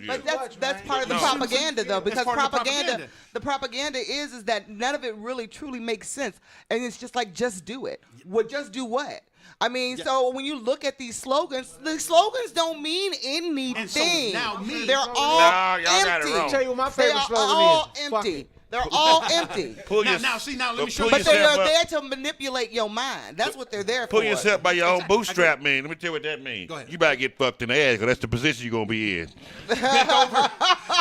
But that's part of the No. propaganda, though, because part of the propaganda, the propaganda is that none of it really truly makes sense, and it's just like just do it. Well, just do what? I mean, so when you look at these slogans, the slogans don't mean anything. And so now me- They're all Nah, y'all got it empty. wrong. Tell you what my They favorite are slogan all is. Fuck empty. it. They're all empty. Pull Now, your- now, see, now, let me show pull you But they yourself are up. there to manipulate your mind. That's what they're there Pull for. yourself by your own bootstrap, man. Let me tell you what that means. Go ahead. You better get fucked in the ass, because that's the position you're going to be in. bent over,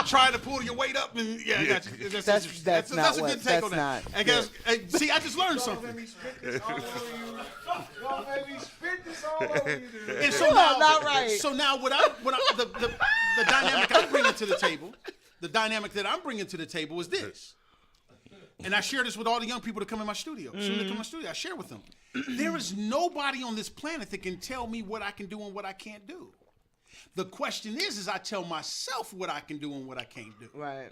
trying to pull your weight up, and yeah, I got you. That's That's not a what- good take that's on that. not I guess. See, I just learned something. Don't make me spit this all over you, dude. And so You now, are not right. So now, the dynamic I'm bringing to the table, the dynamic that I'm bringing to the table is this: and I share this with all the young people that come in my studio. Soon they come in my studio, I share with them. There is nobody on this planet that can tell me what I can do and what I can't do. The question is I tell myself what I can do and what I can't do. Right.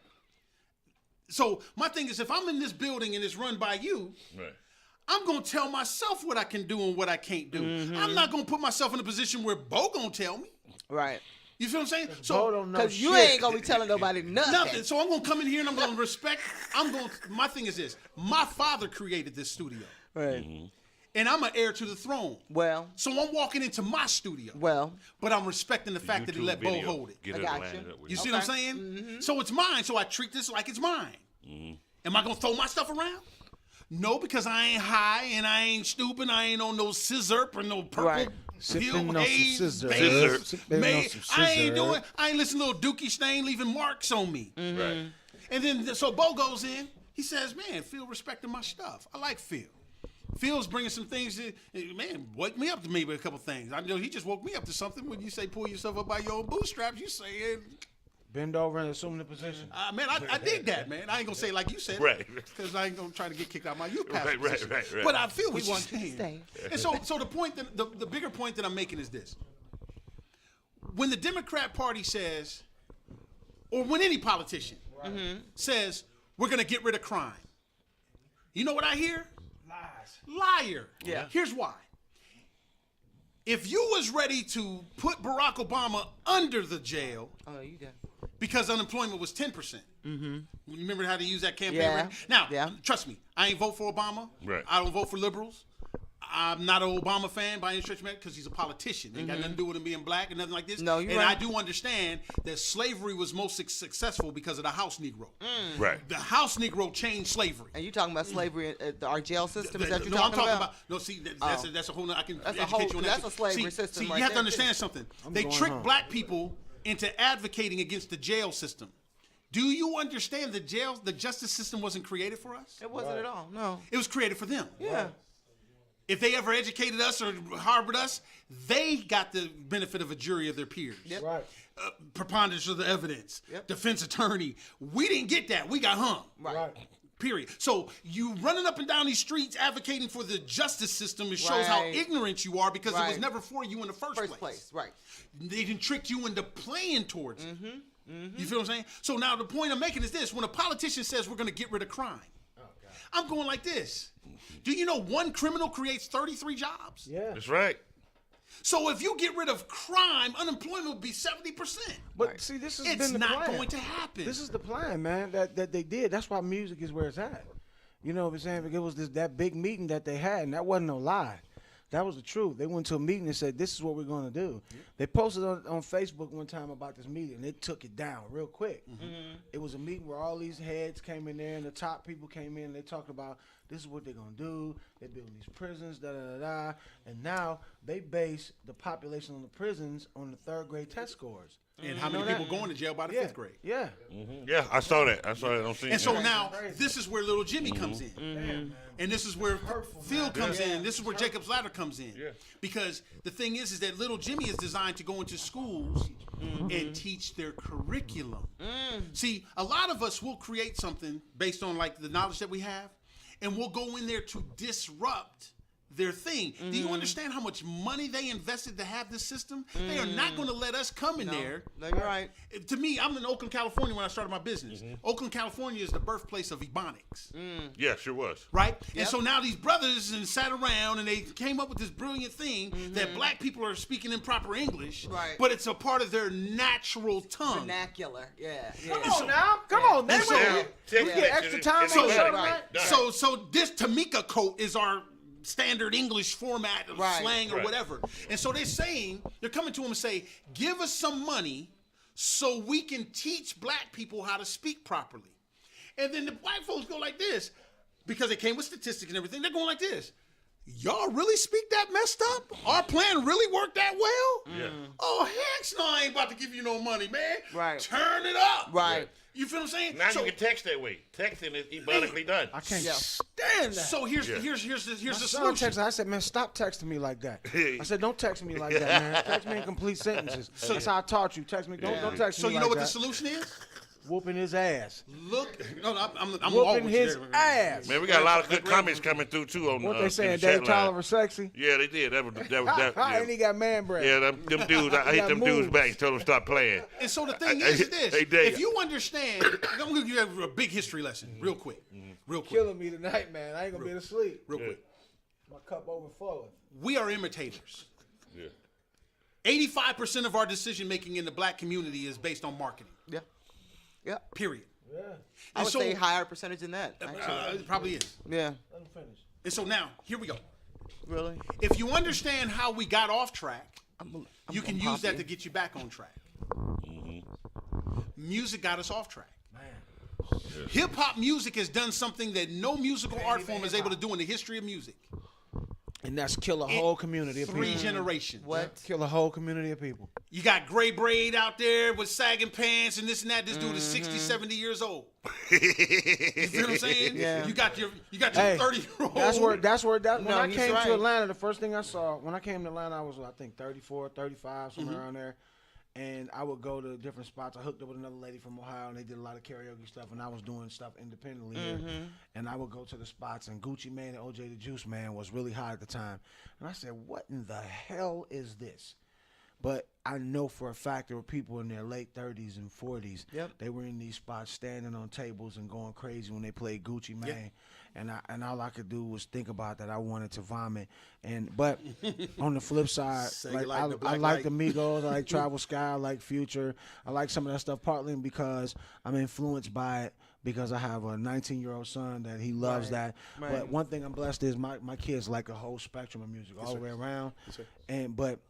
So my thing is, if I'm in this building and it's run by you, Right. I'm going to tell myself what I can do and what I can't do. I'm not going to put myself in a position where Bo going to tell me. Right. You feel what I'm saying? Bo So don't know Because you shit. ain't gonna be telling nobody nothing. nothing. So I'm going to come in here and I'm going to respect. My thing is this. My father created this studio. Right. And I'm an heir to the throne. Well. So I'm walking into my studio. Well. But I'm respecting the fact that he YouTube let Bo video. hold it. Get I it got landed you. up with You it. see what I'm saying? So it's mine. So I treat this like it's mine. Am I going to throw my stuff around? No, because I ain't high and I ain't stupid. I ain't on no scissor or no purple. Right. Sipping Hill, on some haze, scissor. babe, Sipping on May- some I ain't scissor. doing. I ain't listening to little Dookie Stain leaving marks on me. Right. And then so Bo goes in. He says, "Man, Phil respecting my stuff. I like Phil. Phil's bringing some things that, man, wake me up to maybe a couple things. I know he just woke me up to something. When you say pull yourself up by your own bootstraps, you saying, Bend over and assume the position. man, I dig that, man. I ain't gonna say it like you said, Right. Because I ain't gonna try to get kicked out of my youth pastor Right. position. But I feel what We you're want you to saying. stay. And so the point that the bigger point that I'm making is this: when the Democrat Party says, or when any politician says, we're gonna get rid of crime, you know what I hear? Liar. Yeah. Here's why. If you was ready to put Barack Obama under the jail Oh, you got. because unemployment was 10%. You remember how to use that campaign? Yeah. Right? Now, Yeah. trust me, I ain't vote for Obama. Right. I don't vote for liberals. I'm not an Obama fan by any stretch of it because he's a politician. Ain't got nothing to do with him being black and nothing like this. No, you're and right. I do understand that slavery was most successful because of the house Negro. Right. The house Negro changed slavery. And you talking about slavery at our jail system? Is that what you're No, I'm talking talking about? no. See, Oh. that's a whole. I can That's a educate whole- you on that's that. a slavery see, system See, right you have there, to understand too. something. They going trick home. black people into advocating against the jail system. Do you understand the justice system wasn't created for us? It wasn't at all. No. It was created for them. Yeah. If they ever educated us or harbored us, they got the benefit of a jury of their peers. Yep. Right. Preponderance of the evidence. Yep. Defense attorney. We didn't get that. We got hung. Right. Period. So you running up and down these streets advocating for the justice system, it shows how Right. ignorant you are because it was Right. never for you in the first place. Right. They didn't trick you into playing towards it. You feel what I'm saying? So now the point I'm making is this: when a politician says we're going to get rid of crime, I'm going like this. Do you know one criminal creates 33 jobs? Yeah. That's right. So if you get rid of crime, unemployment will be 70%. But see, this has It's been the not plan. going to happen. This is the plan, man, that they did. That's why music is where it's at. You know what I'm saying? Because it was that big meeting that they had, and that wasn't no lie. That was the truth. They went to a meeting and said, this is what we're going to do. They posted on Facebook one time about this meeting, and they took it down real quick. It was a meeting where all these heads came in there, and the top people came in, and they talked about this is what they're going to do. They're building these prisons, da-da-da-da. And now they base the population on the prisons on the third grade test scores. And how many know people that? going to jail by the Yeah. fifth grade? Yeah. Yeah, I saw that. I saw that on CNN. And so now this is where little Jimmy comes in. And this is where Phil comes in. This is where Jacob's Ladder comes in. Yeah. Because the thing is that little Jimmy is designed to go into schools and teach their curriculum. See, a lot of us will create something based on like the knowledge that we have, and we'll go in there to disrupt their thing. Do you understand how much money they invested to have this system? They are not going to let us come in there. No, you're right. To me, I'm in Oakland, California when I started my business. Oakland, California is the birthplace of Ebonics, Yeah, sure was. right? And so now these brothers and sat around and they came up with this brilliant thing that black people are speaking improper English, Right. but it's a part of their natural tongue. Vernacular. Yeah. Come on now. Come on. They And so- went- we get extra time So, on the show right. tonight. so this Tamika coat is our standard English format of Right. slang or Right. whatever. And so they're coming to him and say, give us some money so we can teach black people how to speak properly. And then the white folks go like this, because they came with statistics and everything, they're going like this. Y'all really speak that messed up? Our plan really worked that well? Yeah. Oh, heck no, I ain't about to give you no money, man. Right. Turn it up. Right. You feel what I'm saying? Now So- you can text that way. Texting is ebonically done. I can't Yeah. stand that. So here's Yeah. the My son solution. texted. I said, man, stop texting me like that. I said, don't text me like that, man. Text me in complete sentences. That's how I taught you. Text me. Don't text So me you like know what that. the solution is? Whooping his ass. Look, no, I'm Whooping his ass. Man, we got a lot of good comments coming through too on What they saying? in the chat Dave line. Tolliver sexy? Yeah, they did. That yeah. And he got man breath. Yeah, them dudes. I hit them dudes back and told them stop playing. And so the thing is this: Hey, Dave. if you understand, I'm gonna give you a big history lesson, real quick, real quick, Killing me tonight, man. I ain't gonna be able to sleep. real quick. My cup overflowing. We are imitators. Yeah. 85% of our decision making in the black community is based on marketing. Yeah. Yeah. Period. Yeah. I would say higher percentage than that. It probably is. Yeah. Let him finish. And so now, here we go. Really? If you understand how we got off track, you can I'm use that happy. to get you back on track. Music got us off track. Hip hop music has done something that no musical art form is able to do in the history of music. And that's kill a whole community of people. 3 generations. What? Kill a whole community of people. You got Gray Braid out there with sagging pants and this and that. This dude is 60, 70 years old. You feel what I'm saying? Yeah. You got your Hey, 30-year-old. When No, I he's came right. to Atlanta, the first thing I saw, when I came to Atlanta, I was, I think, 34, 35, somewhere around there. And I would go to different spots. I hooked up with another lady from Ohio, and they did a lot of karaoke stuff, and I was doing stuff independently here. And I would go to the spots, and Gucci Mane and OJ the Juice Man was really hot at the time. And I said, what in the hell is this? But I know for a fact there were people in their late 30s and 40s. Yep. They were in these spots standing on tables and going crazy when they played Gucci Mane. And all I could do was think about that. I wanted to vomit. But on the flip side, Say like, the I black like the light. Migos, I like Travel Sky, I like Future. I like some of that stuff partly because I'm influenced by it because I have a 19-year-old son that he loves that. Right. But one thing I'm blessed is my kids like a whole spectrum of music all the way around. But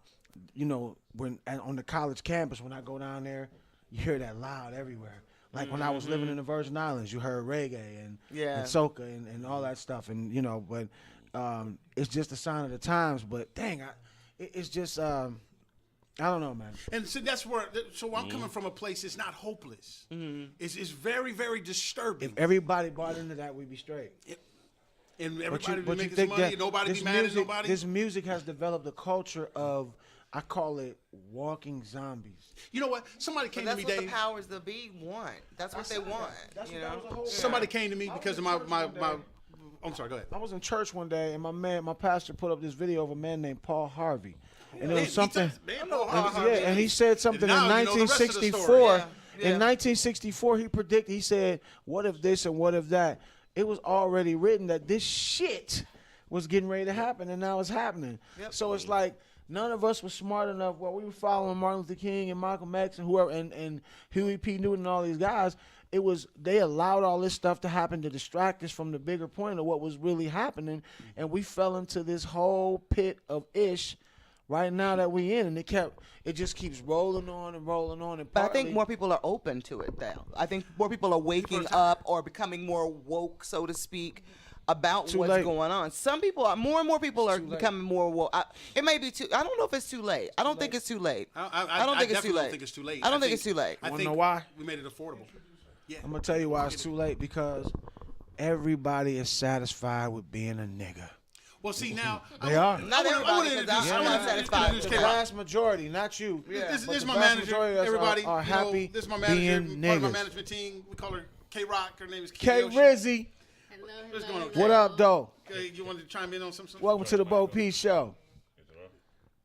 you know, on the college campus, when I go down there, you hear that loud everywhere. Like when I was living in the Virgin Islands, you heard reggae and soca and all that stuff. And, you know, but it's just a sign of the times. But, dang, it's just, I don't know, man. And so that's where, so I'm coming from a place that's not hopeless. It's very, very disturbing. If everybody bought into that, we'd be straight. And everybody be you making think some money, that nobody this be mad at music- nobody. This music has developed a culture of, I call it walking zombies. You know what? Somebody But came to that's me, what the Dave. powers that be want. That's what they want. You know? Somebody came to me because of my I'm sorry, go ahead. I was in church one day, and my pastor put up this video of a man named Paul Harvey, and it He- was something. he know Paul And, Harvey. and he said something Now in you know the rest of the story. 1964. Yeah. In 1964, he predicted. He said, "What if this and what if that?" It was already written that this shit was getting ready to happen, and now it's happening. So it's like none of us was smart enough. Well, we were following Martin Luther King and Malcolm X and whoever, and Huey P. Newton and all these guys. It was they allowed all this stuff to happen to distract us from the bigger point of what was really happening, and we fell into this whole pit of ish. Right now that we in, and it just keeps rolling on and rolling on. And But I think more people are open to it now. I think more people are waking up or becoming more woke, so to speak, about Too what's late. going on. Some people are more and more people are becoming more woke. It may be too. I don't know if it's too late. I don't think it's too late. I don't think it's too definitely late. don't think it's too late. I don't think it's too late. I Wanna think know why? we made it affordable. Yeah. I'm gonna tell you why it's too late, because everybody is satisfied with being a nigga. Well, see now They are. Not everybody, because I'm not satisfied. The vast majority, not you. This But is the my vast manager. majority of us Everybody, are happy this is my manager. being Part of my niggas. management team. We call her K Rock. Her name is K Ocean. Rizzy, What's going on? what up, though? Okay, you wanted to chime in on something? Welcome to the Bo P Show.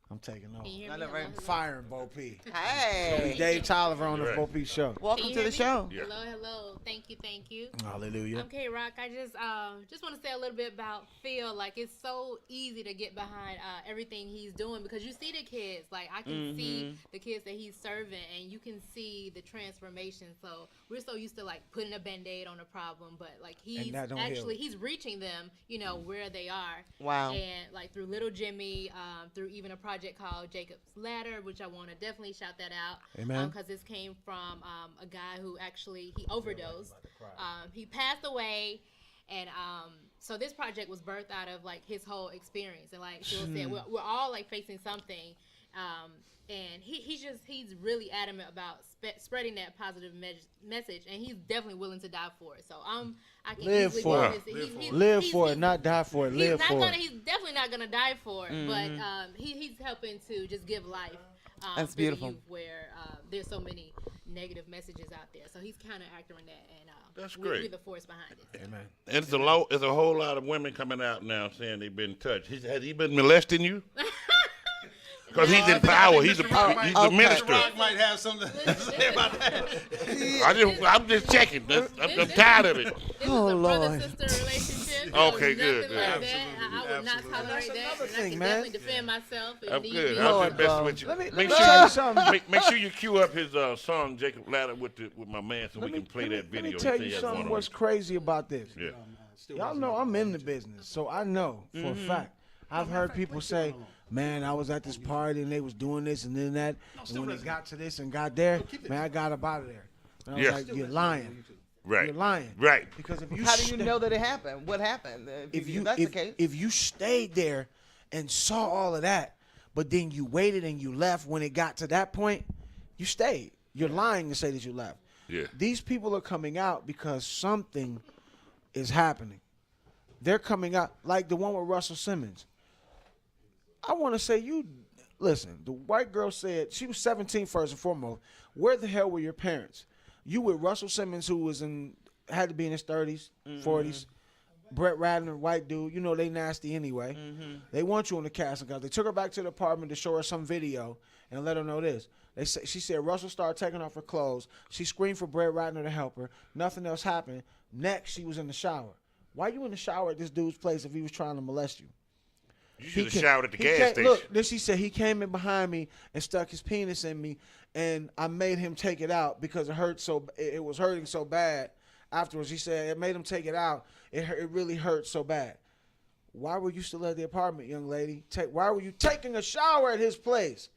I'm taking off. Can you hear I me? never- Hello, hello. Firing Bo P. Hey, Dave Tolliver on the Right. Bo P Show. welcome Can you to hear the me? show. Yeah. Hello, hello. Thank you. Hallelujah. I'm K Rock. I just want to say a little bit about Phil. Like, it's so easy to get behind everything he's doing, because you see the kids. Like, I can see the kids that he's serving, and you can see the transformation. So we're so used to like putting a Band-Aid on a problem, but like he's that don't heal. he's reaching them, you know, where they are. Wow. And like through Little Jimmy, through even a project called Jacob's Ladder, which I want to definitely shout that out. Amen. Because this came from a guy who actually he overdosed. He passed away, and so this project was birthed out of like his whole experience. And like Phil said, we're all like facing something. And he's really adamant about spreading that positive message, and he's definitely willing to die for it. So I can Live easily for be it. honest. Live for it, not die for it. Live for it. He's definitely not gonna die for it, but he's helping to just give life. That's through the beautiful. youth, where there's so many negative messages out there. So he's counteracting that, and That's we're great. the force behind it. Amen. And it's a whole lot of women coming out now saying they've been touched. Has he been molesting you? Because he's in power. He's a minister. Rock might have something to say about that. I'm just checking. I'm tired of it. This is a brother-sister relationship. Okay, Nothing good, like good. that. I would not tolerate that. another And thing, I can man. definitely defend myself. If I'm need good. be. I'm just messing with you. Let me Make tell you something. sure make sure you cue up his song Jacob Ladder with my man so we can play that video. Let me tell and you say that's something. one What's on crazy about this? Yeah. Y'all know I'm in the business, so I know for a fact. I've heard people say, "Man, I was at this party and they was doing this and then that, and when it got to this and got there, man, I got up out of there." And I was Yes. like, "You're lying. Right. You're lying." Right. Because if you How do you know that it happened? What happened? If that's the case. if you stayed there and saw all of that, but then you waited and you left when it got to that point, you stayed. You're lying to say that you left. Yeah. These people are coming out because something is happening. They're coming out like the one with Russell Simmons. I want to say, listen, the white girl said, she was 17 first and foremost. Where the hell were your parents? You with Russell Simmons, who had to be in his 30s, 40s. Brett Ratner, white dude, you know they nasty anyway. They want you on the casting couch. They took her back to the apartment to show her some video and let her know this. She said Russell started taking off her clothes. She screamed for Brett Ratner to help her. Nothing else happened. Next, she was in the shower. Why you in the shower at this dude's place if he was trying to molest you? You should have showered at the gas station. Look, then she said he came in behind me and stuck his penis in me, and I made him take it out because it was hurting so bad. Afterwards, he said it made him take it out. It really hurt so bad. Why were you still at the apartment, young lady? Why were you taking a shower at his place?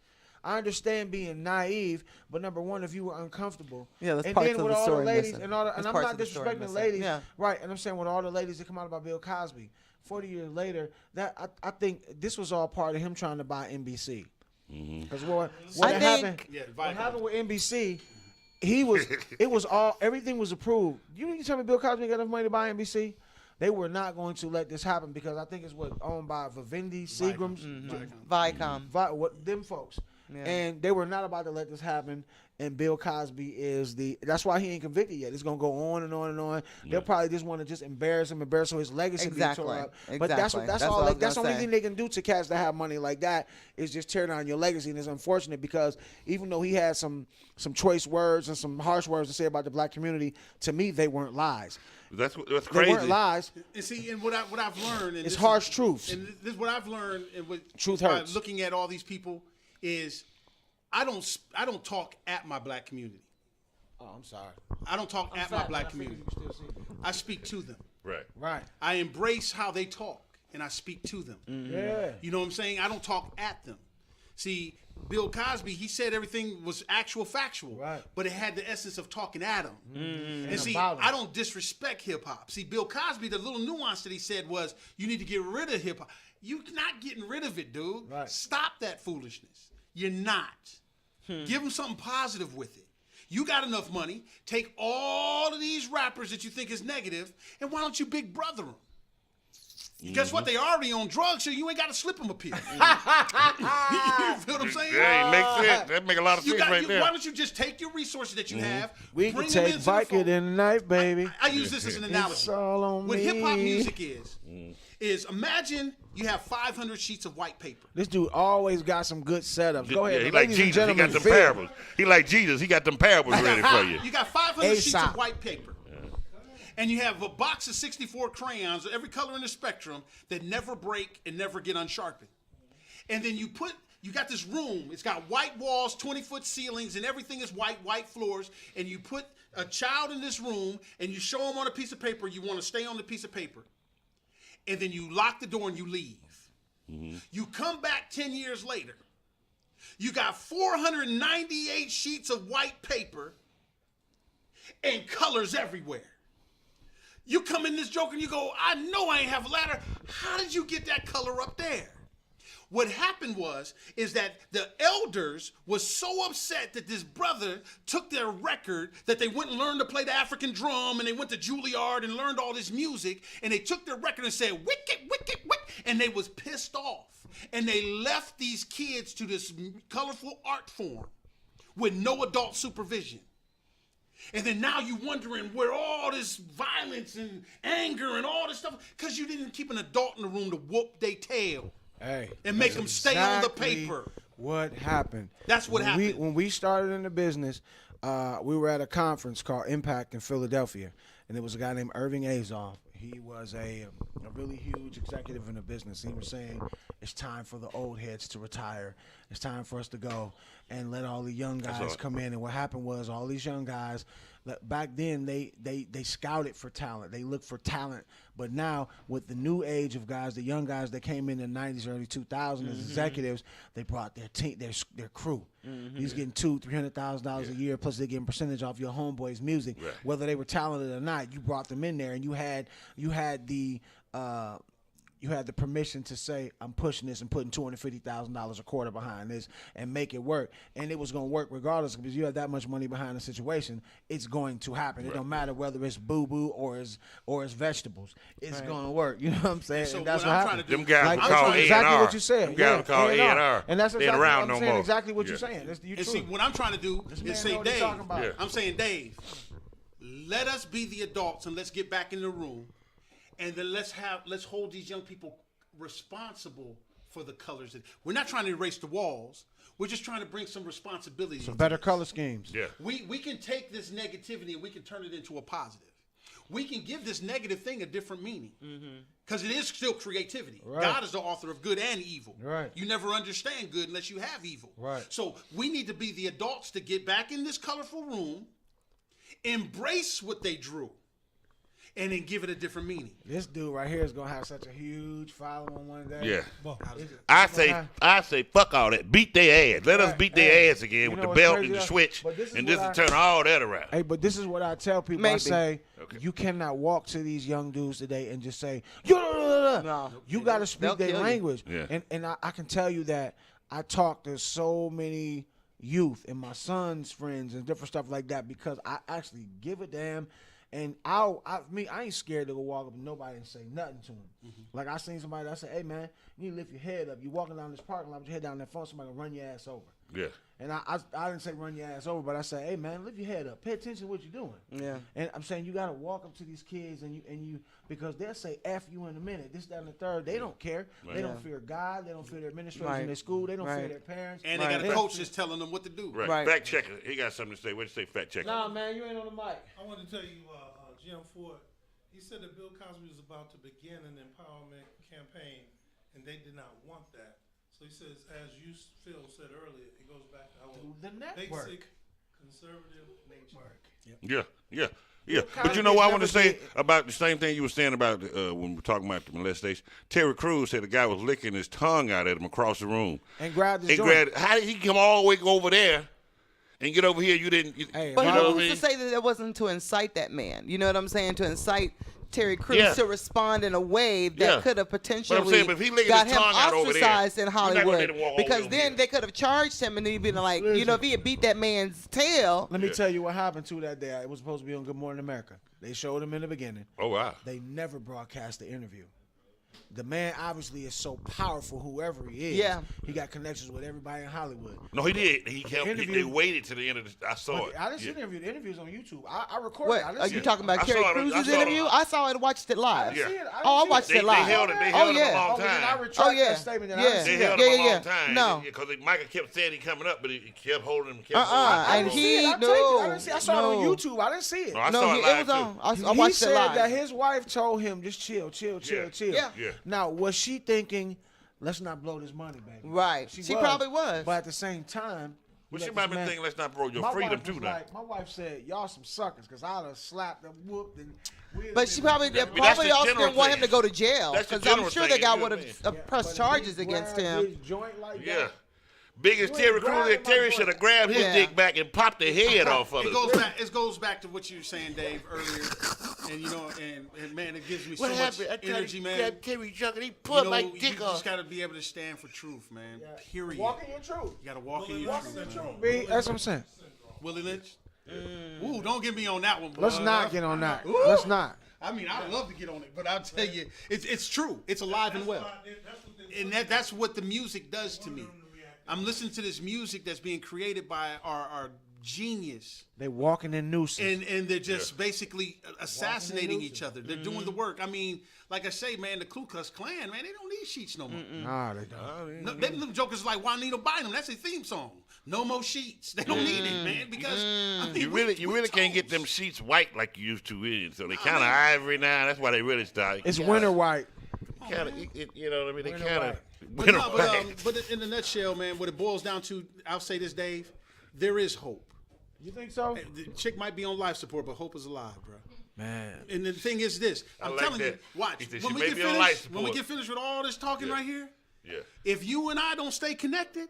I understand being naive, but number one, if you were uncomfortable, Yeah, that's and parts then of with the all story the ladies missing. and all, and That's I'm parts not of the story disrespecting the missing. ladies, Yeah. right? And I'm saying with all the ladies that come out about Bill Cosby, 40 years later, that I think this was all part of him trying to buy NBC. Because what happened with NBC, everything was approved. You tell me Bill Cosby got enough money to buy NBC? They were not going to let this happen because I think it's owned by Vivendi, Seagram's, Viacom. them folks. Yeah. And they were not about to let this happen. And Bill Cosby is that's why he ain't convicted yet. It's gonna go on and on and on. They'll probably just want to just embarrass him so his legacy be tore up. But that's the only thing they can do to cats that have money like that is just tear down your legacy. And it's unfortunate because even though he had some choice words and some harsh words to say about the black community, to me they weren't lies. That's crazy. They weren't lies. And see, and what I've learned, and It's harsh truths. And this is what I've learned, and Truth by hurts. looking at all these people is, I don't talk at my black community. Oh, I'm sorry. I don't talk at my black community. I speak to them. Right. I embrace how they talk, and I speak to them. Yeah. You know what I'm saying? I don't talk at them. See, Bill Cosby, he said everything was actual factual, right, but it had the essence of talking at him. Mm-hmm. And see, I don't disrespect hip-hop. See, Bill Cosby, the little nuance that he said was, you need to get rid of hip-hop. You're not getting rid of it, dude. Right. Stop that foolishness. You're not. Give them something positive with it. You got enough money. Take all of these rappers that you think is negative, and why don't you big brother them? Guess what? They already on drugs, so you ain't got to slip them a pill. You feel what I'm saying? Yeah, makes sense. That make a lot of sense right there. Why don't you just take your resources that you have, We bring can them take into the Vicodin fold? tonight, baby. I use this as an analogy. It's all on What me. hip-hop music is imagine you have 500 sheets of white paper. This dude always got some good setups. Go ahead, Yeah, he like ladies and Jesus. He gentlemen. got them Phil. parables. He like Jesus. He got them parables ready for you. You got 500 sheets ASAP. of white paper. And you have a box of 64 crayons, every color in the spectrum, that never break and never get unsharpened. And then you got this room. It's got white walls, 20-foot ceilings, and everything is white floors. And you put a child in this room, and you show them on a piece of paper. You want to stay on the piece of paper. And then you lock the door and you leave. You come back 10 years later. You got 498 sheets of white paper and colors everywhere. You come in this joke and you go, I know I ain't have a ladder. How did you get that color up there? What happened is that the elders was so upset that this brother took their record, that they went and learned to play the African drum, and they went to Juilliard and learned all this music, and they took their record and said, wicked, wicked, wicked, and they was pissed off. And they left these kids to this colorful art form with no adult supervision. And then now you wondering where all this violence and anger and all this stuff, because you didn't keep an adult in the room to whoop their tail. Hey, and make them stay on the exactly paper. What happened? That's what happened. When we started in the business, we were at a conference called Impact in Philadelphia, and there was a guy named Irving Azoff. He was a really huge executive in the business. He was saying, it's time for the old heads to retire. It's time for us to go and let all the young guys come in. And what happened was all these young guys, back then they scouted for talent. They looked for talent. But now with the new age of guys, the young guys that came in the 90s, early 2000s as executives, they brought their team, their crew. He's getting $200,000-$300,000 a year, plus they're getting percentage off your homeboys' music. Right. Whether they were talented or not, you brought them in there, and you had the permission to say, I'm pushing this and putting $250,000 a quarter behind this and make it work. And it was going to work regardless, because you have that much money behind the situation, it's going to happen. Right. It don't matter whether it's boo-boo or it's vegetables. It's going to work. You know what I'm saying? So and that's what what I'm happened. trying to do, Them guys Like, who call A&R. exactly what you said. Them guys who call A&R. And that's They ain't exactly around what I'm no saying. more. Exactly what you're saying. And see, what I'm trying to do is say, Dave, I'm saying, Dave, let us be the adults and let's get back in the room, and then let's hold these young people responsible for the colors. We're not trying to erase the walls. We're just trying to bring some responsibility. Some better color schemes. Yeah. We can take this negativity and we can turn it into a positive. We can give this negative thing a different meaning. Because it is still creativity. Right. God is the author of good and evil. Right. You never understand good unless you have evil. Right. So we need to be the adults to get back in this colorful room, embrace what they drew, and then give it a different meaning. This dude right here is gonna have such a huge following one day. Yeah. I say, fuck all that. Beat their ass. Let us beat their ass again with the belt and the switch, and this will turn all that around. Hey, but this is what I tell people. I say, you cannot walk to these young dudes today and just say, no. You got to speak their language. Yeah. And I can tell you that I talk to so many youth and my son's friends and different stuff like that, because I actually give a damn. And I ain't scared to go walk up to nobody and say nothing to them. Like, I seen somebody that I said, hey, man, you need to lift your head up. You walking down this parking lot with your head down that phone, somebody gonna run your ass over. Yeah. And I didn't say run your ass over, but I said, hey, man, lift your head up. Pay attention to what you're doing. Yeah. And I'm saying you got to walk up to these kids and you because they'll say F you in a minute, this, that, and the third. They don't care. Right. They don't fear God. They don't fear their administrators in their school. They don't fear their parents. And they got a coach that's telling them what to do. Right. Fact checker. He got something to say. What you say, fact checker? Nah, man, you ain't on the mic. I want to tell you, Jim Ford, he said that Bill Cosby was about to begin an empowerment campaign, and they did not want that. So he says, as you, Phil, said earlier, it goes back to our basic conservative nature. Yeah. But you know what I want to say about the same thing you were saying about when we were talking about the molestation? Terry Crews said the guy was licking his tongue out at him across the room. And grabbed his joint. How did he come all the way over there and get over here? You didn't. But who's to say that it wasn't to incite that man? You know what I'm saying? To incite Terry Crews to respond in a way that could have potentially got him ostracized in Hollywood. Because then they could have charged him and he'd been like, if he had beat that man's tail. Let me tell you what happened to that day. It was supposed to be on Good Morning America. They showed him in the beginning. Oh, wow. They never broadcast the interview. The man obviously is so powerful, whoever he is. Yeah. He got connections with everybody in Hollywood. No, he did. They waited to the end of the. I saw it. I didn't see the interview. The interview's on YouTube. I recorded it. Are you talking about Terry Crews' interview? I saw it and watched it live. I watched it live. They held him a long time. I retract that statement. They held him a long time. No. Because Michael kept saying he coming up, but he kept holding him. I saw it on YouTube. I didn't see it. No, I saw it live, it was on. I watched it live. He said that his wife told him, just chill. Yeah. Now, was she thinking, let's not blow this money, baby? Right. She probably was. But at the same time, well, she might be thinking, let's not blow your freedom too now. My wife said, y'all some suckers, because I'd have slapped and whooped. But she probably also didn't want him to go to jail, because I'm sure the guy would have pressed charges against him. Big as Terry Crews, Terry should have grabbed his dick back and popped the head off of it. It goes back to what you were saying, Dave, earlier. And man, it gives me so much energy, man. Terry Junkin, he pulled my dick off. You just got to be able to stand for truth, man. Period. Walk in your truth. You got to walk in your truth. That's what I'm saying. Willie Lynch? Ooh, don't get me on that one, boy. Let's not get on that. Let's not. I mean, I'd love to get on it, but I'll tell you, it's true. It's alive and well. And that's what the music does to me. I'm listening to this music that's being created by our genius. They walking in nooses. And they're just basically assassinating each other. They're doing the work. I mean, like I say, man, the Ku Klux Klan, man, they don't need sheets no more. Nah, they don't. No, them little jokers like Juanito Bynum. That's their theme song. No more sheets. They don't need it, man, because I mean, you really can't get them sheets white like you used to. So they kind of ivory now. That's why they really start. It's winter white. Kind of, you know what I mean? They kind of. But in a nutshell, man, what it boils down to, I'll say this, Dave, there is hope. You think so? The chick might be on life support, but hope is alive, bro. Man. And the thing is this. I'm telling you, watch. When we get finished with all this talking right here, if you and I don't stay connected,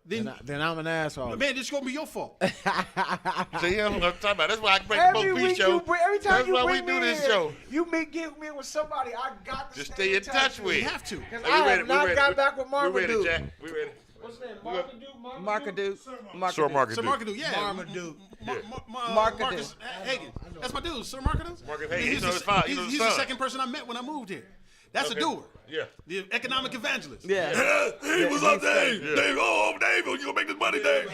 then I'm an asshole. Man, it's gonna be your fault. See, I'm gonna talk about. That's why I break the Bo show. Every time That's you why bring we do me this in, show. you get me with somebody I got to Just stay in touch with. You have to. Because I have not got back with Marmaduke. We ready, Jack. We ready. What's his name? Marmaduke. Sir Marmaduke. Sir Marmaduke, yeah. Marmaduke. Marcus Hagen. That's my dude, Sir Marcus. Marcus Hagen. He's the second person I met when I moved here. That's a doer. Yeah. The economic evangelist. Yeah. Hey, what's up, Dave? Yeah. Dave, Dave, you gonna make this money, Dave?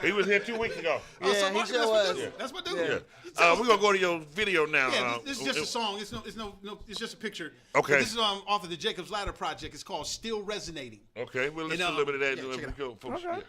He was here 2 weeks ago. Yeah, he sure was. That's my dude. Yeah. We're gonna go to your video now. Yeah, this is just a song. It's just a picture. Okay. This is off of the Jacob's Ladder project. It's called Still Resonating. Okay, we'll listen to a little bit of that. Yeah, check it out. Folks. Yeah.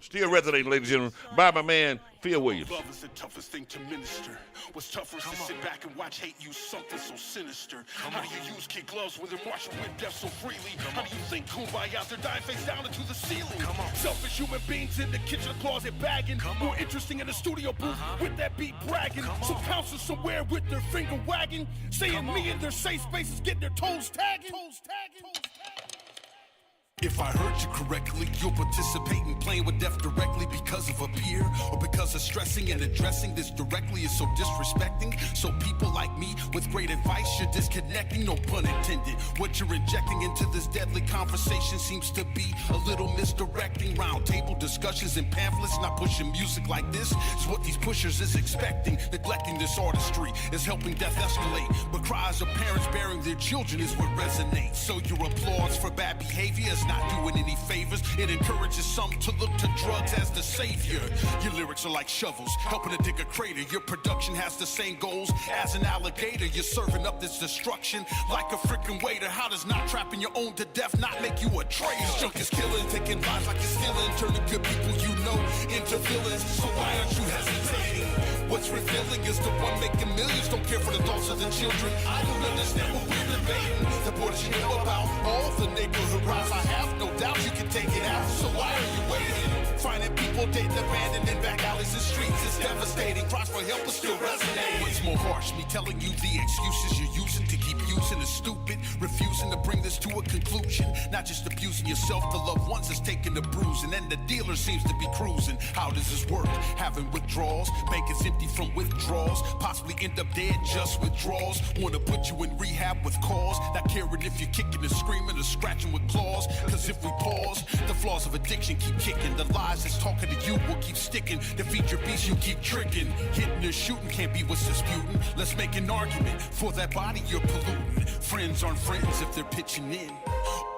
Still resonating, ladies and gentlemen, by my man, Phil Williams. Love is the toughest thing to minister. What's tougher is to sit back and watch hate use something so sinister. How do you use kid gloves when they're marching with death so freely? How do you think Kumbaya they're dying face down into the ceiling? Selfish human beings in the kitchen closet bagging. More interesting in the studio booth with that beat bragging. Some counselors somewhere with their finger wagging. Saying me in their safe spaces getting their toes tagging. If I heard you correctly, you'll participate in playing with death directly because of a peer or because of stressing and addressing this directly is so disrespecting. So people like me with great advice, you're disconnecting, no pun intended. What you're injecting into this deadly conversation seems to be a little misdirecting. Round table discussions and pamphlets, not pushing music like this is what these pushers is expecting. Neglecting this artistry is helping death escalate. But cries of parents bearing their children is what resonates. So your applause for bad behavior is not doing any favors. It encourages some to look to drugs as the savior. Your lyrics are like shovels, helping to dig a crater. Your production has the same goals as an alligator. You're serving up this destruction like a freaking waiter. How does not trapping your own to death not make you a traitor? This junk is killing, taking lives like it's stealing, turning good people you know into villains. So why aren't you hesitating? What's revealing is the one making millions don't care for the thoughts of the children. I don't understand what we're debating. The borders you know about, all the neighborhood riots I have, no doubt you can take it out. So why are you waiting? Finding people dead and abandoned in back alleys and streets is devastating. Cries for help but still resonating. What's more harsh, me telling you the excuses you're using to keep using is stupid. Refusing to bring this to a conclusion. Not just abusing yourself, the loved ones is taking the bruising. And the dealer seems to be cruising. How does this work? Having withdrawals, bank is empty from withdrawals. Possibly end up dead, just withdrawals. Wanna put you in rehab with cause. Not caring if you're kicking and screaming or scratching with claws. Cause if we pause, the flaws of addiction keep kicking. The lies that's talking to you will keep sticking. Defeat your beast, you keep tricking. Hitting or shooting can't be what's disputing. Let's make an argument for that body you're polluting. Friends aren't friends if they're pitching in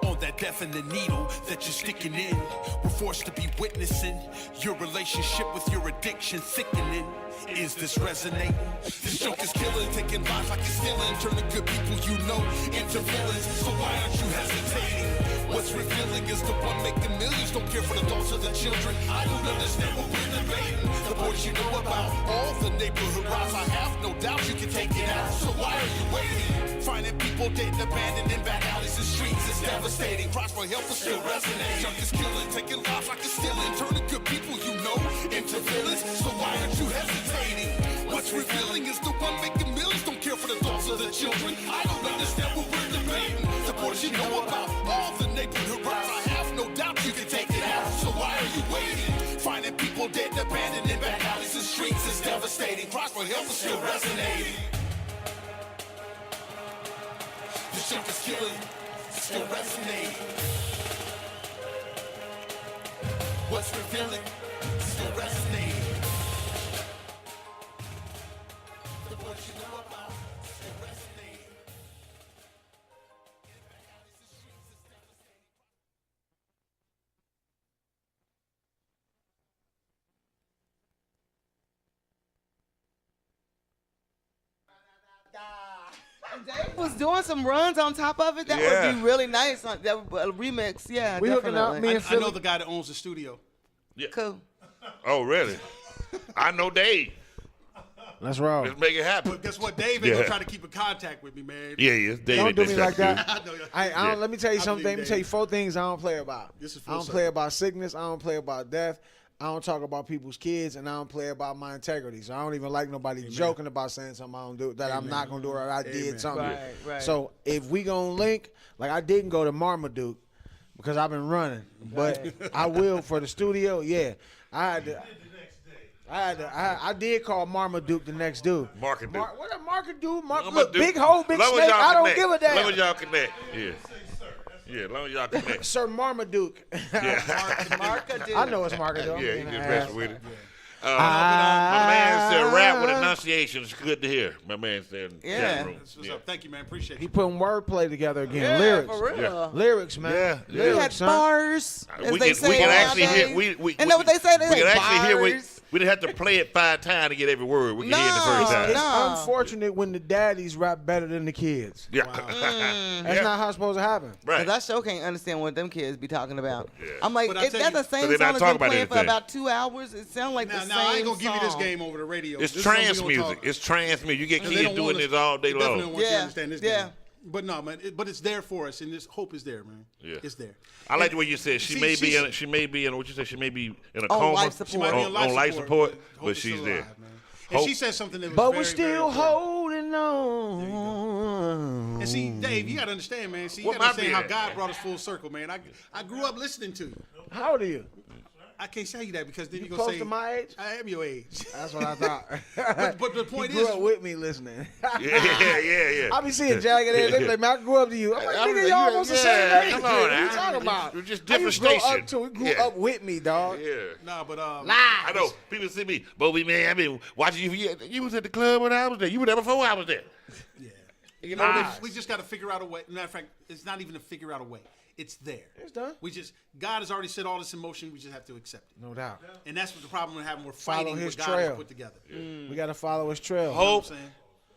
on that death and the needle that you're sticking in. We're forced to be witnessing your relationship with your addiction thickening. Is this resonating? This joke is killing, taking lives like it's stealing, turning good people you know into villains. So why aren't you hesitating? What's revealing is the one making millions don't care for the thoughts of the children. I don't understand what we're debating. The boys you know about, all the neighborhood riots I have, no doubt you can take it out. So why are you waiting? Finding people dead and abandoned in back alleys and streets is devastating. Cries for help but still resonating. Junk is killing, taking lives like it's stealing, turning good people you know into villains. So why aren't you hesitating? What's revealing is the one making millions don't care for the thoughts of the children. I don't understand what we're debating. The boys you know about, all the neighborhood riots I have, no doubt you can take it out. So why are you waiting? Finding people dead and abandoned in back alleys and streets is devastating. Cries for help but still resonating. This junk is killing, still resonating. What's revealing, still resonating. The voice you know about, still resonating. Dave was doing some runs on top of it. That would be really nice. That would, a remix, yeah. We hooking up, definitely. me and I Philly. know the guy that owns the studio. Yeah. Cool. Oh, really? I know Dave. Let's roll. Let's make it happen. But guess what? Dave ain't gonna try to keep in contact with me, man. Yeah, yes. Dave Don't do me like that. that. I don't. Let me tell you I something. believe Let me tell you Dave. 4 things I don't play about. This is I full don't circle. play about sickness. I don't play about death. I don't talk about people's kids, and I don't play about my integrity. So I don't even like nobody joking about saying something I don't do that I'm not gonna do or I did something. Right. So if we gonna link, like I didn't go to Marmaduke because I've been running, but I will for the studio. Yeah, I did call Marmaduke the next dude. Market dude. What a market dude? Market Look, dude. big hole, big Long as snake. y'all I don't connect. give a damn. Long as y'all connect. Yeah. Yeah, as long as y'all connect. Sir Marmaduke. Markaduke. I know it's Markaduke. Yeah, you just messing with it. My man said rap with enunciation is good to hear. My man said in the chat room. What's up? Thank you, man. Appreciate He you. putting wordplay together again. Yeah, Lyrics. for real. Yeah. Lyrics, man. Yeah. We Lyrics, had son. bars, as We they can say actually nowadays. hear. Isn't that what they say? They We say can actually hear. bars. We didn't have to play it 5 times to get every word. We can hear it the No, first time. It's No. unfortunate when the daddies rap better than the kids. Yeah. That's not how it's supposed to happen. Right. Because I sure can't understand what them kids be talking about. I'm like, But I if tell that's you- the same they're not song that's talking been about playing for anything. about 2 hours, it sounds like the same Now I ain't gonna give you this song. game over the radio. It's This is something trance we gonna music. talk. It's trance music. You get And they kids don't doing want us- this all day they definitely long. don't want you to Yeah, understand this yeah. game. But no, man. But it's there for us, and this hope is there, man. Yeah. It's there. I like the way you said she See, may be she's- in. She may be in. What you said? She may be in a On coma. life support. She might be on life support, hope but is she's still there. alive, man. And Hope- she said something that was But very, we're still very important. holding on. And see, Dave, you gotta understand, man. See, you What gotta might be understand how that? God brought us full circle, man. I grew up listening to you. How old are you? I can't say you that because then You you're gonna close say to my age? I am your age. That's what I thought. But the point you grew is, up with me listening. yeah. I be seeing jagged edge. They be like, man, I grew up to you. I'm like, nigga, y'all almost the same age. Come What on, you talking about? We're just How you different grow station. up to? We grew Yeah. up with me, dog. Yeah. Nah, but I know. People see me, Bobby, man. I've been watching you. You was at the club when I was there. You were there before I was there. yeah. You know, We just got to figure out a way. Matter of fact, it's not even to figure out a way. It's there. It's done. God has already set all this in motion. We just have to accept it. No doubt. And that's what the problem we're having. We're Follow fighting his what God trail. has put together. We got to follow his trail. Hope You know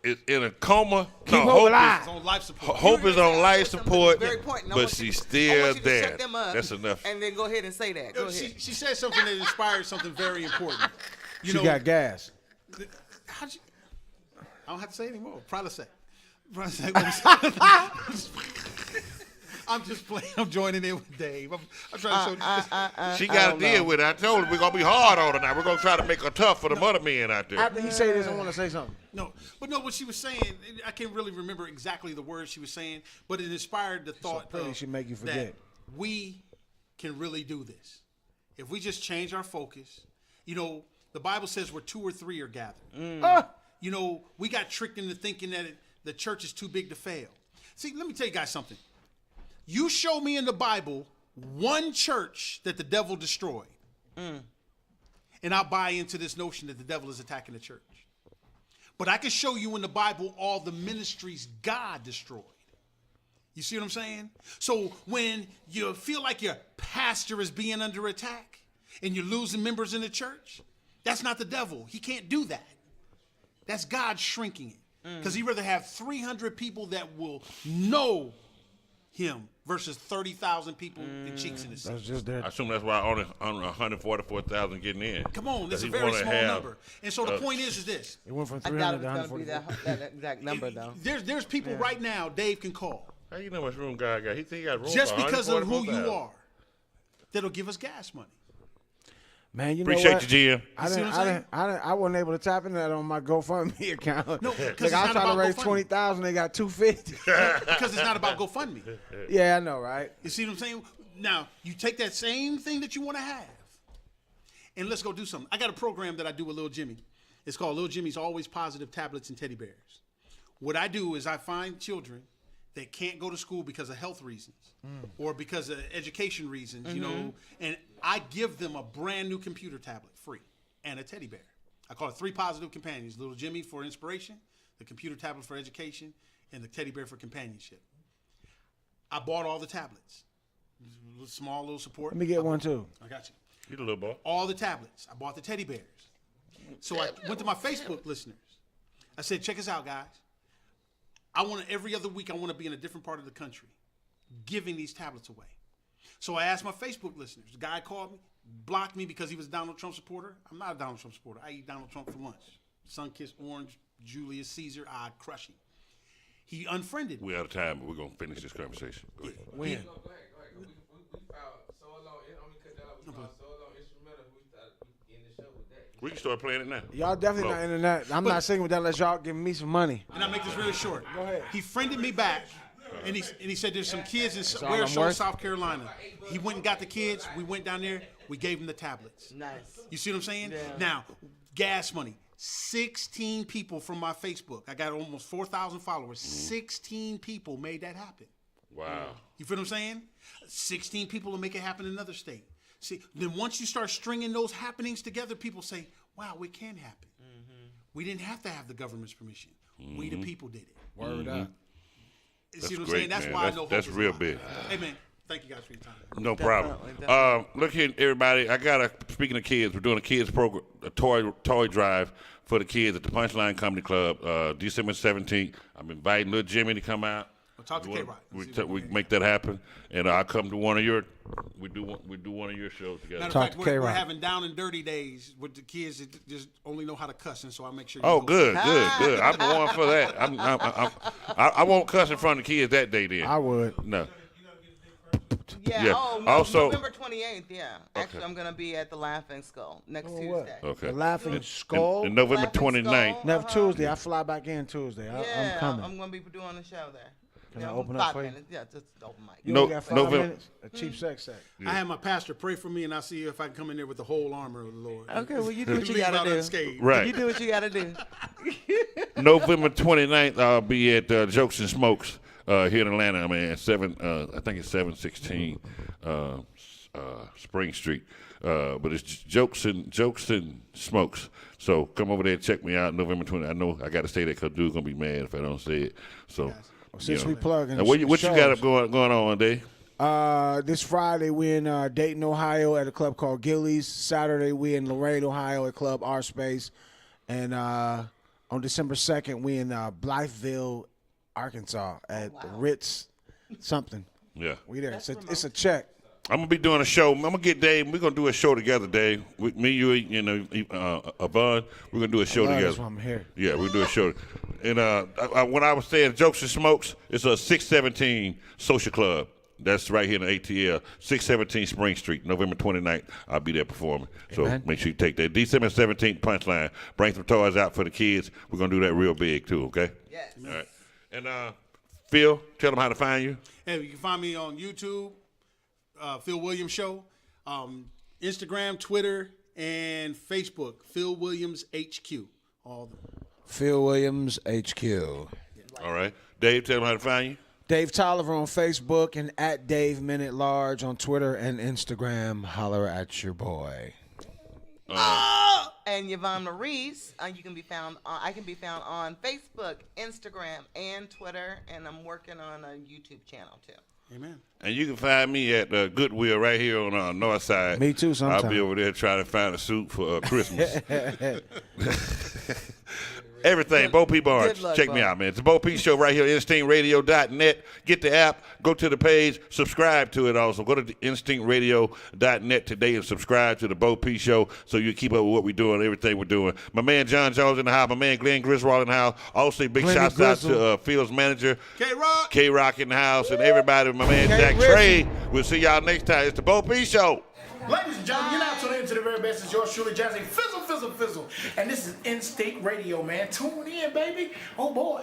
is in a coma. Keep hope Hope alive. It's on life support. Hope is on life support, Very important. I but want you she's to- I still want you to there. shut them up That's enough. And then go ahead and say that. Go ahead. She said something that inspired something very important. You She know, got gas. how'd you, I don't have to say anymore. Probably say. I'm just playing. I'm joining in with Dave. I'm trying to show. She got to deal with it. I told her we're gonna be hard on her now. We're gonna try to make her tough for the other men out there. After he say this, I want to say something. No, what she was saying, I can't really remember exactly the words she was saying, but it inspired the thought pretty of should make you that forget. we can really do this if we just change our focus. You know, the Bible says where 2 or 3 are gathered. You know, we got tricked into thinking that the church is too big to fail. See, let me tell you guys something. You show me in the Bible one church that the devil destroyed, and I'll buy into this notion that the devil is attacking the church. But I can show you in the Bible all the ministries God destroyed. You see what I'm saying? So when you feel like your pastor is being under attack and you're losing members in the church, that's not the devil. He can't do that. That's God shrinking it. Because he'd rather have 300 people that will know him versus 30,000 people in cheeks in the seat. That's just that. I assume that's why only 144,000 getting in. Come on, that's a He very wanna small have, number. And so the point is this. It went from I 300 doubt to it's going to be 144. that exact number, though. There's people right now Dave can call How you know how much room God got? He think he got room just for because of who you 144,000. are that'll give us gas money. Man, you know Appreciate what? you, Jim. I wasn't able to tap into that on my GoFundMe account. No, 'cause like, it's I was not trying to about raise GoFundMe. 20,000. They got 250. Because it's not about GoFundMe. Yeah, I know, right? You see what I'm saying? Now, you take that same thing that you want to have, and let's go do something. I got a program that I do with Lil Jimmy. It's called Lil Jimmy's Always Positive Tablets and Teddy Bears. What I do is I find children that can't go to school because of health reasons or because of education reasons, you know, and I give them a brand new computer tablet free and a teddy bear. I call it 3 positive companions: Little Jimmy for inspiration, the computer tablet for education, and the teddy bear for companionship. I bought all the tablets. Small little support. Let me get one, too. I got you. You the little boy. All the tablets. I bought the teddy bears. So I went to my Facebook listeners. I said, check us out, guys. every other week, I want to be in a different part of the country giving these tablets away. So I asked my Facebook listeners. The guy called me, blocked me because he was a Donald Trump supporter. I'm not a Donald Trump supporter. I eat Donald Trump for lunch. Sun-kissed orange, Julius Caesar, I'd crush him. He unfriended me. We're out of time, but we're going to finish this conversation. Go ahead. When? We found Solo, let me cut that off. We found Solo instrumental. We thought we end the show with that. We can start playing it now. Y'all definitely not into that. I'm not singing with that unless y'all give me some money. And I make this really short. Go ahead. He friended me back, and he said there's some kids in all Ware I'm Show, worth? South Carolina. He went and got the kids. We went down there. We gave them the tablets. Nice. You see what I'm saying? Yeah. Now, gas money. 16 people from my Facebook. I got almost 4,000 followers. 16 people made that happen. Wow. You feel what I'm saying? 16 people will make it happen in another state. See, then once you start stringing those happenings together, people say, wow, it can happen. We didn't have to have the government's permission. We the people did it. Word up. You That's see what I'm great, saying? That's man. why I know That's hope is real alive. big. Hey, man. Thank you guys for your time. No problem. Definitely. Look here, everybody. Speaking of kids, we're doing a kids program, a toy drive for the kids at the Punchline Comedy Club, December 17th. I'm inviting little Jimmy to come out. I'll talk to K-Rock. We make that happen, and I'll come to one of your. We do one of your shows together. Matter of fact, we're having down and dirty days with the kids that just only know how to cuss, and so I make sure. Oh, good. I'm the one for that. I won't cuss in front of the kids that day. Then I would. No. Yeah. Yeah. Oh, Also- November 28th. Yeah. Actually, I'm gonna be at the Laughing Skull next Tuesday. Okay. The Laughing Skull. And November Laughing 29th. Skull. Next Tuesday. I fly back in Tuesday. Yeah, I'm coming. I'm gonna be doing a show there. Can Yeah, I open 5 up for you? minutes. Yeah, just open mic. You No- only got 5 November- minutes? A cheap sex set. I had my pastor pray for me, and I'll see if I can come in there with the whole armor of the Lord. Okay, well, you do what you Leave gotta out do. unscathed. Right. You do what you gotta do. November 29th, I'll be at Jokes and Smokes here in Atlanta. I mean, I think it's 716 Spring Street. But it's Jokes and Smokes. So come over there and check me out November 20th. I know I got to say that because dude's going to be mad if I don't say it. So, Since we plugging and what you got shows. up going on, Dave? This Friday we in Dayton, Ohio at a club called Gillies. Saturday we in Lorain, Ohio at Club R Space. And on December 2nd we in Blytheville, Arkansas at Ritz something. Yeah. We there. It's a check. I'm going to be doing a show. I'm going to get Dave. We're going to do a show together, Dave. With me, you, Yvonne. We're going to do a show together. That's why I'm here. Yeah, we'll do a show. And when I was saying Jokes and Smokes, it's a 617 social club. That's right here in the ATL, 617 Spring Street, November 29th. I'll be there performing. So make sure you take that. December 17th, Punchline. Bring some toys out for the kids. We're going to do that real big, too, okay? Yes. All right. And Phil, tell them how to find you. Hey, you can find me on YouTube, Phil Williams Show, Instagram, Twitter, and Facebook, Phil Williams HQ. All the Phil Williams HQ. All right. Dave, tell them how to find you. Dave Tolliver on Facebook and at Dave Minute Large on Twitter and Instagram. Holler at your boy. And Yvonne Maurice, you can be found. I can be found on Facebook, Instagram, and Twitter, and I'm working on a YouTube channel too. Amen. And you can find me at Goodwill right here on North Side. Me too, sometime. I'll be over there trying to find a suit for Christmas. Everything, Bo P. Barnes. Good luck, Check me Bo. out, man. It's the Bo P. Show right here, instinctradio.net. Get the app, go to the page, subscribe to it also. Go to instinctradio.net today and subscribe to the Bo P. Show so you keep up with what we're doing, everything we're doing. My man John Jones in the house, my man Glenn Griswold in the house. Also, big Glenn shouts out Griswold. to Phil's manager, K-Rock. K-Rock in the house, and everybody, my man Jack Rizzo. Trey. We'll see y'all next time. It's the Bo P. Show. Ladies and gentlemen, you're now tuning into the very best. It's yours truly, Jazzy Fizzle, Fizzle, Fizzle. And this is Instinct Radio, man. Tune in, baby. Oh, boy.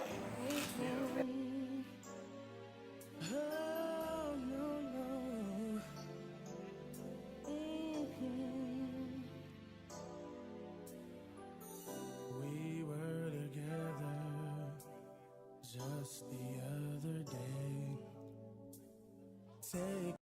We were together just the other day. Take